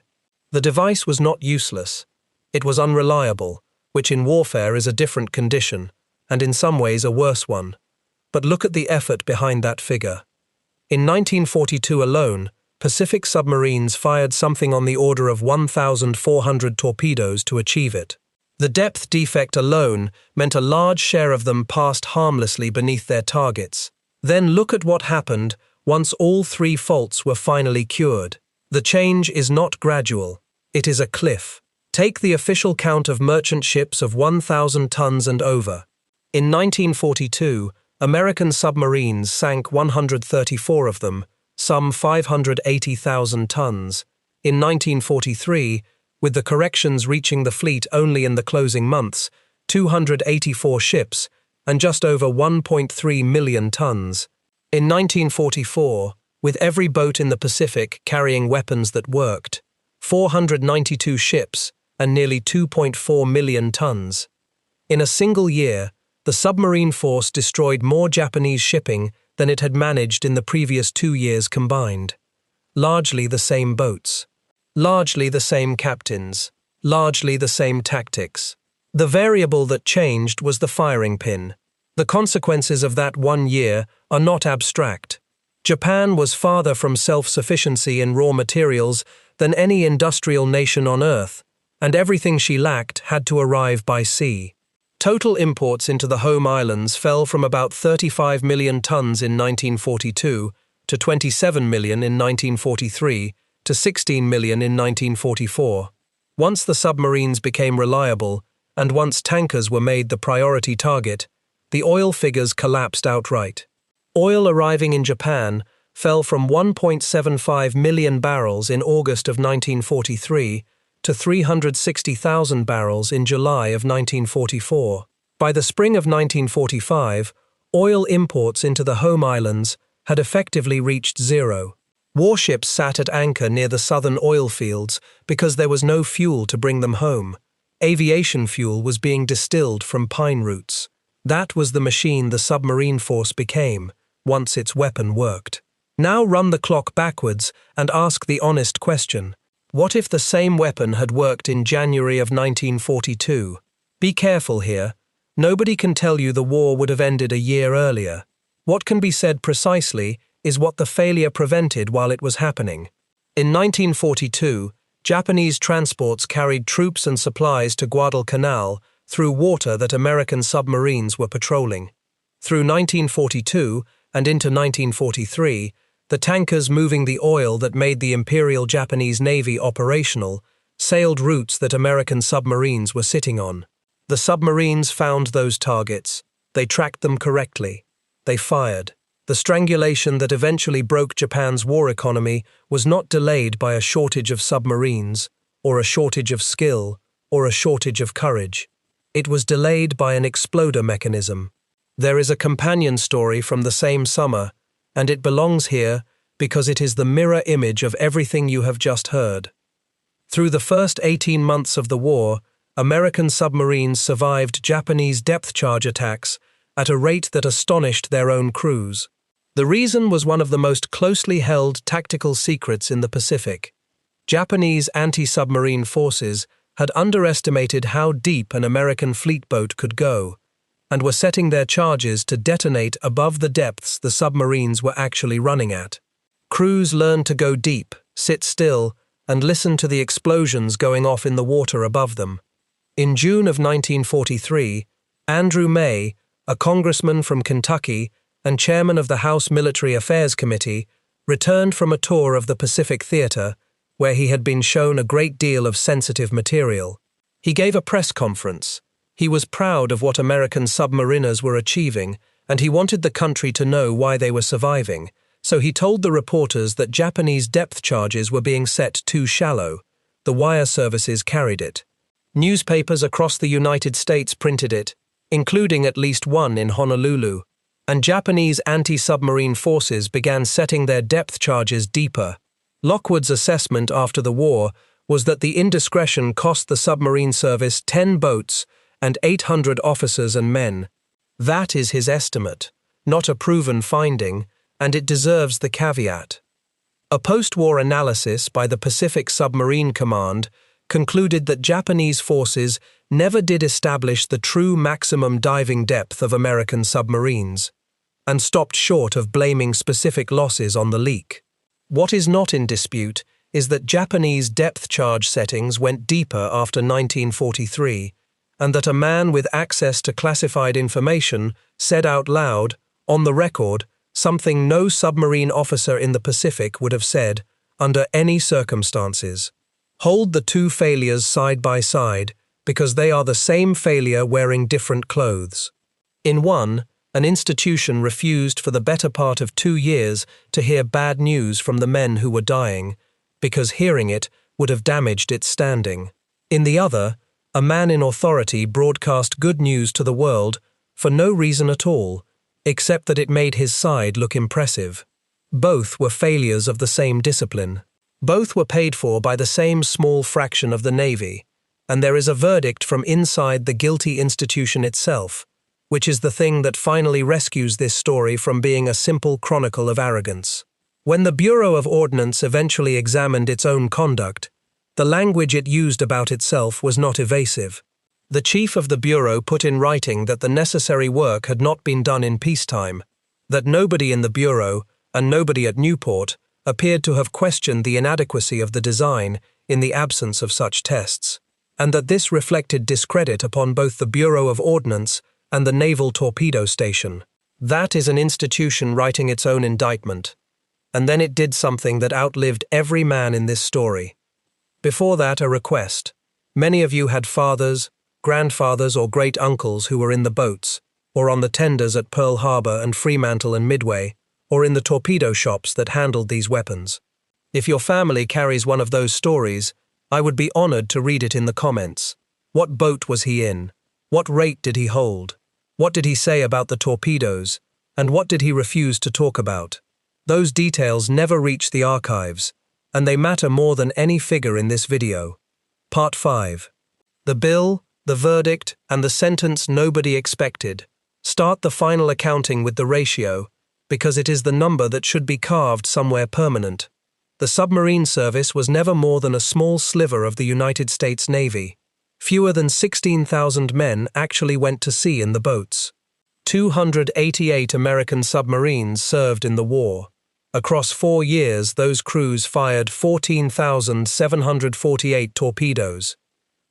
The device was not useless. It was unreliable, which in warfare is a different condition, and in some ways a worse one. But look at the effort behind that figure. In 1942 alone, Pacific submarines fired something on the order of 1,400 torpedoes to achieve it. The depth defect alone meant a large share of them passed harmlessly beneath their targets. Then look at what happened once all 3 faults were finally cured. The change is not gradual. It is a cliff. Take the official count of merchant ships of 1,000 tons and over. In 1942, American submarines sank 134 of them, some 580,000 tons, In 1943, with the corrections reaching the fleet only in the closing months, 284 ships, and just over 1.3 million tons. In 1944, with every boat in the Pacific carrying weapons that worked, 492 ships and nearly 2.4 million tons. In a single year, the submarine force destroyed more Japanese shipping than it had managed in the previous 2 years combined. Largely the same boats. Largely the same captains. Largely the same tactics. The variable that changed was the firing pin. The consequences of that 1 year are not abstract. Japan was farther from self-sufficiency in raw materials than any industrial nation on Earth, and everything she lacked had to arrive by sea. Total imports into the home islands fell from about 35 million tons in 1942 to 27 million in 1943 to 16 million in 1944. Once the submarines became reliable, and once tankers were made the priority target, the oil figures collapsed outright. Oil arriving in Japan fell from 1.75 million barrels in August of 1943 to 360,000 barrels in July of 1944. By the spring of 1945, oil imports into the home islands had effectively reached zero. Warships sat at anchor near the southern oil fields because there was no fuel to bring them home. Aviation fuel was being distilled from pine roots. That was the machine the submarine force became, once its weapon worked. Now run the clock backwards and ask the honest question. What if the same weapon had worked in January of 1942? Be careful here. Nobody can tell you the war would have ended a year earlier. What can be said precisely is what the failure prevented while it was happening. In 1942, Japanese transports carried troops and supplies to Guadalcanal through water that American submarines were patrolling. Through 1942 and into 1943, the tankers moving the oil that made the Imperial Japanese Navy operational sailed routes that American submarines were sitting on. The submarines found those targets. They tracked them correctly. They fired. The strangulation that eventually broke Japan's war economy was not delayed by a shortage of submarines, or a shortage of skill, or a shortage of courage. It was delayed by an exploder mechanism. There is a companion story from the same summer, and it belongs here because it is the mirror image of everything you have just heard. Through the first 18 months of the war, American submarines survived Japanese depth charge attacks at a rate that astonished their own crews. The reason was one of the most closely held tactical secrets in the Pacific. Japanese anti-submarine forces had underestimated how deep an American fleet boat could go, and were setting their charges to detonate above the depths the submarines were actually running at. Crews learned to go deep, sit still, and listen to the explosions going off in the water above them. In June of 1943, Andrew May, a congressman from Kentucky and chairman of the House Military Affairs Committee, returned from a tour of the Pacific Theater, where he had been shown a great deal of sensitive material. He gave a press conference. He was proud of what American submariners were achieving, and he wanted the country to know why they were surviving, so he told the reporters that Japanese depth charges were being set too shallow. The wire services carried it. Newspapers across the United States printed it, including at least one in Honolulu, and Japanese anti-submarine forces began setting their depth charges deeper. Lockwood's assessment after the war was that the indiscretion cost the submarine service 10 boats and 800 officers and men. That is his estimate, not a proven finding, and it deserves the caveat. A post-war analysis by the Pacific Submarine Command concluded that Japanese forces never did establish the true maximum diving depth of American submarines, and stopped short of blaming specific losses on the leak. What is not in dispute is that Japanese depth charge settings went deeper after 1943, and that a man with access to classified information said out loud, on the record, something no submarine officer in the Pacific would have said, under any circumstances. Hold the two failures side by side, because they are the same failure wearing different clothes. In one, an institution refused for the better part of 2 years to hear bad news from the men who were dying, because hearing it would have damaged its standing. In the other, a man in authority broadcast good news to the world for no reason at all, except that it made his side look impressive. Both were failures of the same discipline. Both were paid for by the same small fraction of the Navy, and there is a verdict from inside the guilty institution itself, which is the thing that finally rescues this story from being a simple chronicle of arrogance. When the Bureau of Ordnance eventually examined its own conduct, the language it used about itself was not evasive. The chief of the Bureau put in writing that the necessary work had not been done in peacetime, that nobody in the Bureau, and nobody at Newport, appeared to have questioned the inadequacy of the design in the absence of such tests, and that this reflected discredit upon both the Bureau of Ordnance and the Naval Torpedo Station. That is an institution writing its own indictment. And then it did something that outlived every man in this story. Before that, a request. Many of you had fathers, grandfathers or great-uncles who were in the boats, or on the tenders at Pearl Harbor and Fremantle and Midway, or in the torpedo shops that handled these weapons. If your family carries one of those stories, I would be honored to read it in the comments. What boat was he in? What rate did he hold? What did he say about the torpedoes? And what did he refuse to talk about? Those details never reach the archives, and they matter more than any figure in this video. Part 5. The bill, the verdict, and the sentence nobody expected. Start the final accounting with the ratio, because it is the number that should be carved somewhere permanent. The submarine service was never more than a small sliver of the United States Navy. Fewer than 16,000 men actually went to sea in the boats. 288 American submarines served in the war. Across 4 years, those crews fired 14,748 torpedoes.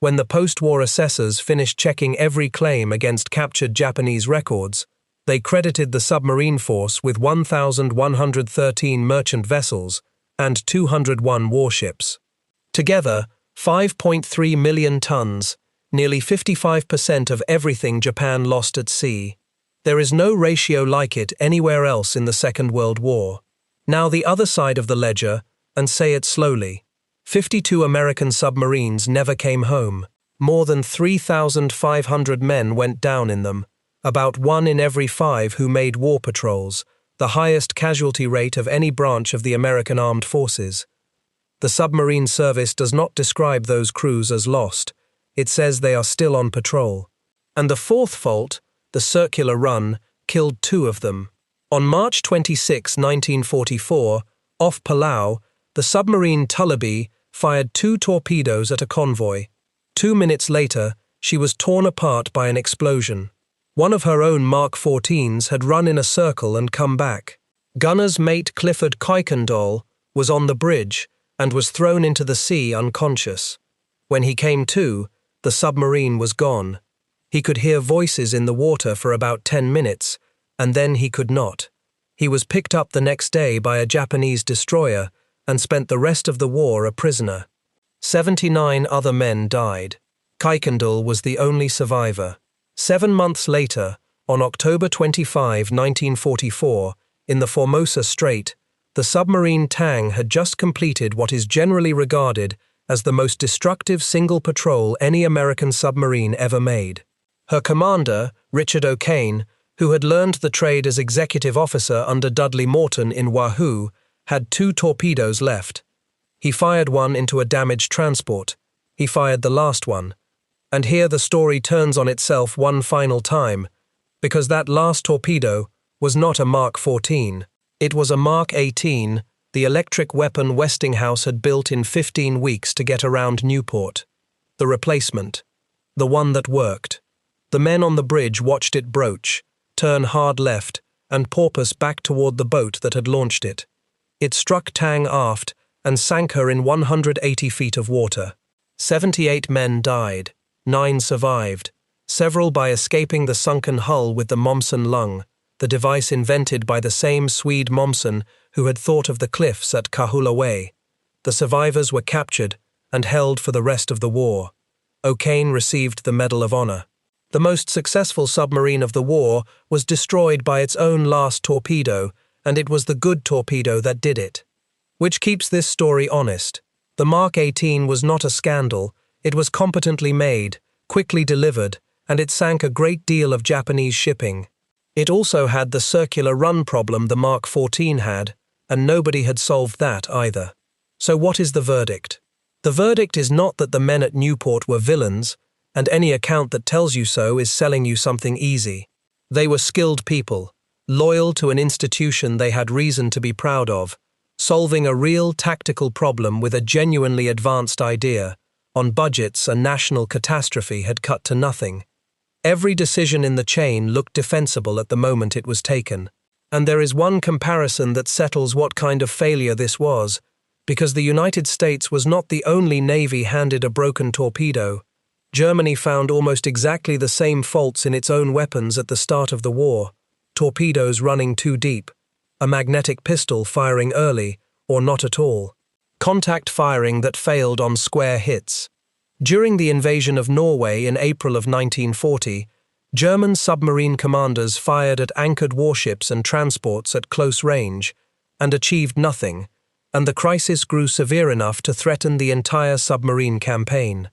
When the post-war assessors finished checking every claim against captured Japanese records, they credited the submarine force with 1,113 merchant vessels and 201 warships. Together, 5.3 million tons, nearly 55% of everything Japan lost at sea. There is no ratio like it anywhere else in the Second World War. Now the other side of the ledger, and say it slowly. 52 American submarines never came home. More than 3,500 men went down in them, about 1 in every 5 who made war patrols, the highest casualty rate of any branch of the American armed forces. The submarine service does not describe those crews as lost. It says they are still on patrol. And the fourth fault, the circular run, killed 2 of them. On March 26, 1944, off Palau, the submarine Tullabee fired 2 torpedoes at a convoy. 2 minutes later, she was torn apart by an explosion. One of her own Mark 14s had run in a circle and come back. Gunner's mate Clifford Kuykendall was on the bridge and was thrown into the sea unconscious. When he came to, the submarine was gone. He could hear voices in the water for about 10 minutes, and then he could not. He was picked up the next day by a Japanese destroyer and spent the rest of the war a prisoner. 79 other men died. Kuykendall was the only survivor. 7 months later, on October 25, 1944, in the Formosa Strait, the submarine Tang had just completed what is generally regarded as the most destructive single patrol any American submarine ever made. Her commander, Richard O'Kane, who had learned the trade as executive officer under Dudley Morton in Wahoo, had 2 torpedoes left. He fired one into a damaged transport. He fired the last one. And here the story turns on itself one final time, because that last torpedo was not a Mark 14. It was a Mark 18, the electric weapon Westinghouse had built in 15 weeks to get around Newport. The replacement. The one that worked. The men on the bridge watched it broach, turn hard left, and porpoise back toward the boat that had launched it. It struck Tang aft and sank her in 180 feet of water. 78 men died. 9 survived, several by escaping the sunken hull with the Momsen lung, the device invented by the same Swede Momsen who had thought of the cliffs at Kahulawe. The survivors were captured and held for the rest of the war. O'Kane received the Medal of Honor. The most successful submarine of the war was destroyed by its own last torpedo, and it was the good torpedo that did it. Which keeps this story honest. The Mark 18 was not a scandal, it was competently made, quickly delivered, and it sank a great deal of Japanese shipping. It also had the circular run problem the Mark 14 had, and nobody had solved that either. So what is the verdict? The verdict is not that the men at Newport were villains, and any account that tells you so is selling you something easy. They were skilled people, loyal to an institution they had reason to be proud of, solving a real tactical problem with a genuinely advanced idea. On budgets, a national catastrophe had cut to nothing. Every decision in the chain looked defensible at the moment it was taken. And there is one comparison that settles what kind of failure this was, because the United States was not the only navy handed a broken torpedo. Germany found almost exactly the same faults in its own weapons at the start of the war: torpedoes running too deep, a magnetic pistol firing early or not at all, contact firing that failed on square hits. During the invasion of Norway in April of 1940, German submarine commanders fired at anchored warships and transports at close range and achieved nothing, and the crisis grew severe enough to threaten the entire submarine campaign.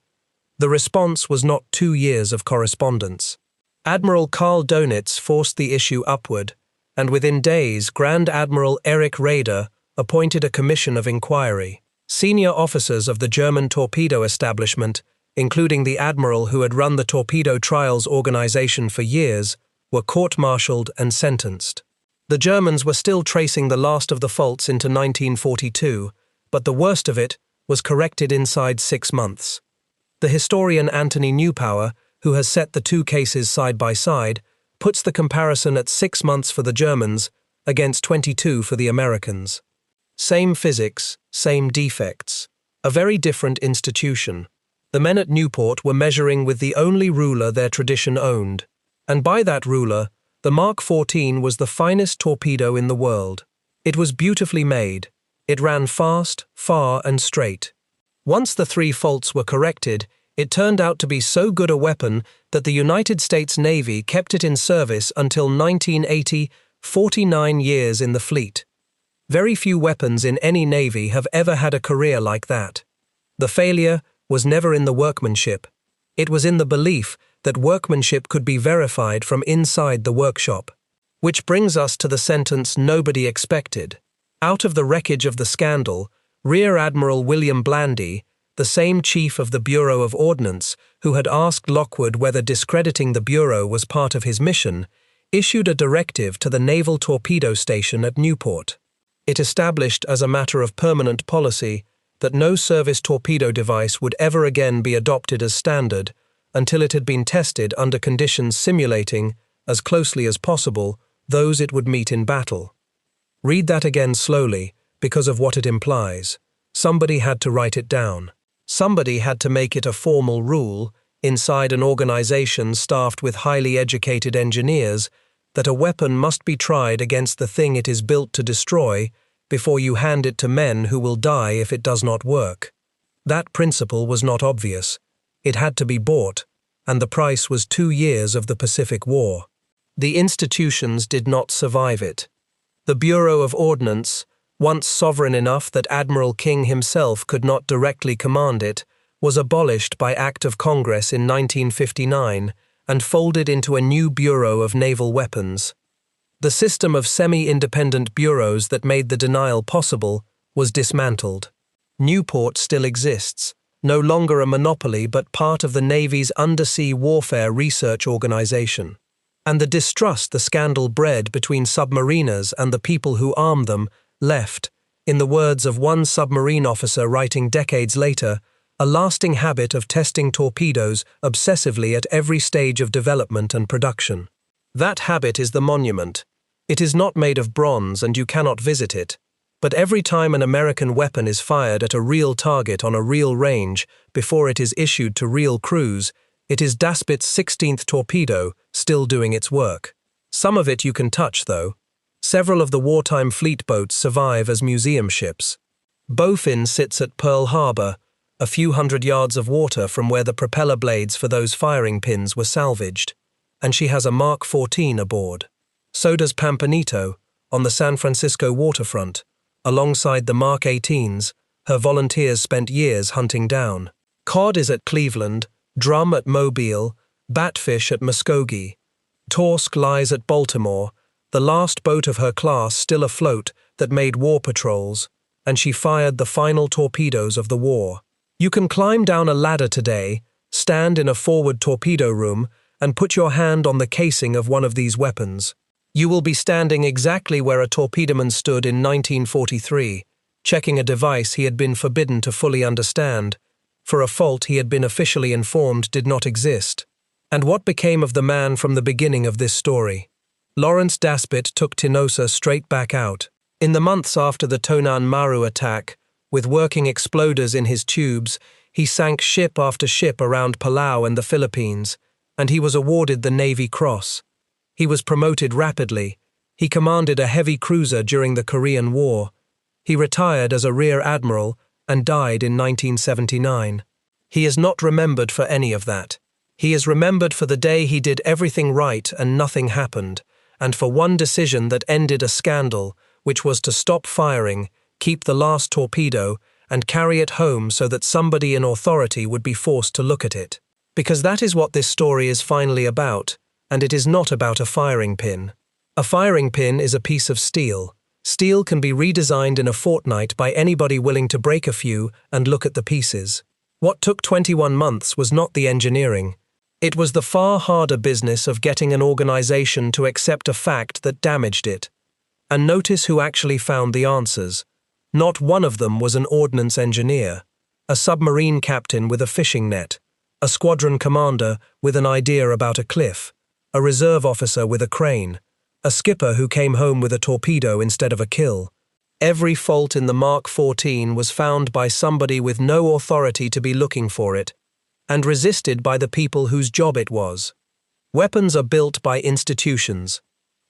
The response was not 2 years of correspondence. Admiral Karl Dönitz forced the issue upward, and within days Grand Admiral Erich Raeder appointed a commission of inquiry. Senior officers of the German torpedo establishment, including the admiral who had run the Torpedo Trials Organization for years, were court-martialed and sentenced. The Germans were still tracing the last of the faults into 1942, but the worst of it was corrected inside 6 months. The historian Anthony Newpower, who has set the two cases side by side, puts the comparison at 6 months for the Germans against 22 for the Americans. Same physics, same defects. A very different institution. The men at Newport were measuring with the only ruler their tradition owned, and by that ruler, the Mark 14 was the finest torpedo in the world. It was beautifully made. It ran fast, far, and straight. Once the 3 faults were corrected, it turned out to be so good a weapon that the United States Navy kept it in service until 1980, 49 years in the fleet. Very few weapons in any navy have ever had a career like that. The failure was never in the workmanship. It was in the belief that workmanship could be verified from inside the workshop. Which brings us to the sentence nobody expected. Out of the wreckage of the scandal, Rear Admiral William Blandy, the same chief of the Bureau of Ordnance who had asked Lockwood whether discrediting the Bureau was part of his mission, issued a directive to the Naval Torpedo Station at Newport. It established as a matter of permanent policy that no service torpedo device would ever again be adopted as standard until it had been tested under conditions simulating, as closely as possible, those it would meet in battle. Read that again slowly, because of what it implies. Somebody had to write it down. Somebody had to make it a formal rule, inside an organization staffed with highly educated engineers, that a weapon must be tried against the thing it is built to destroy before you hand it to men who will die if it does not work. That principle was not obvious. It had to be bought, and the price was 2 years of the Pacific War. The institutions did not survive it. The Bureau of Ordnance, once sovereign enough that Admiral King himself could not directly command it, was abolished by Act of Congress in 1959 and folded into a new Bureau of Naval Weapons. The system of semi-independent bureaus that made the denial possible was dismantled. Newport still exists, no longer a monopoly but part of the Navy's Undersea Warfare Research Organization. And the distrust the scandal bred between submariners and the people who arm them left, in the words of one submarine officer writing decades later, a lasting habit of testing torpedoes obsessively at every stage of development and production. That habit is the monument. It is not made of bronze and you cannot visit it. But every time an American weapon is fired at a real target on a real range before it is issued to real crews, it is Daspit's 16th torpedo still doing its work. Some of it you can touch, though. Several of the wartime fleet boats survive as museum ships. Bowfin sits at Pearl Harbor, a few hundred yards of water from where the propeller blades for those firing pins were salvaged, and she has a Mark 14 aboard. So does Pampanito, on the San Francisco waterfront, alongside the Mark 18s, her volunteers spent years hunting down. Cod is at Cleveland, drum at Mobile, batfish at Muskogee. Torsk lies at Baltimore, the last boat of her class still afloat that made war patrols, and she fired the final torpedoes of the war. You can climb down a ladder today, stand in a forward torpedo room, and put your hand on the casing of one of these weapons. You will be standing exactly where a torpedoman stood in 1943, checking a device he had been forbidden to fully understand, for a fault he had been officially informed did not exist. And what became of the man from the beginning of this story? Lawrence Daspit took Tinosa straight back out. In the months after the Tonan Maru attack, with working exploders in his tubes, he sank ship after ship around Palau and the Philippines, and he was awarded the Navy Cross. He was promoted rapidly. He commanded a heavy cruiser during the Korean War. He retired as a rear admiral and died in 1979. He is not remembered for any of that. He is remembered for the day he did everything right and nothing happened, and for one decision that ended a scandal, which was to stop firing, keep the last torpedo, and carry it home so that somebody in authority would be forced to look at it. Because that is what this story is finally about, and it is not about a firing pin. A firing pin is a piece of steel. Steel can be redesigned in a fortnight by anybody willing to break a few and look at the pieces. What took 21 months was not the engineering. It was the far harder business of getting an organization to accept a fact that damaged it. And notice who actually found the answers. Not one of them was an ordnance engineer, a submarine captain with a fishing net, a squadron commander with an idea about a cliff, a reserve officer with a crane, a skipper who came home with a torpedo instead of a kill. Every fault in the Mark 14 was found by somebody with no authority to be looking for it, and resisted by the people whose job it was. Weapons are built by institutions,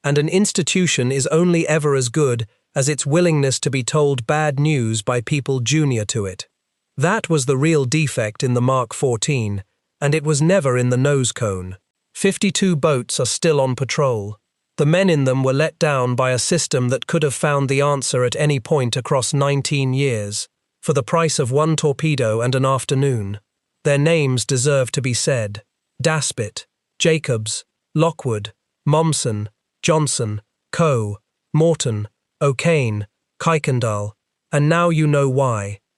and an institution is only ever as good as its willingness to be told bad news by people junior to it. That was the real defect in the Mark 14, and it was never in the nose cone. 52 boats are still on patrol. The men in them were let down by a system that could have found the answer at any point across 19 years, for the price of one torpedo and an afternoon. Their names deserve to be said: Daspit, Jacobs, Lockwood, Momsen, Johnson, Coe, Morton, O'Kane, Kuykendall, and now you know why.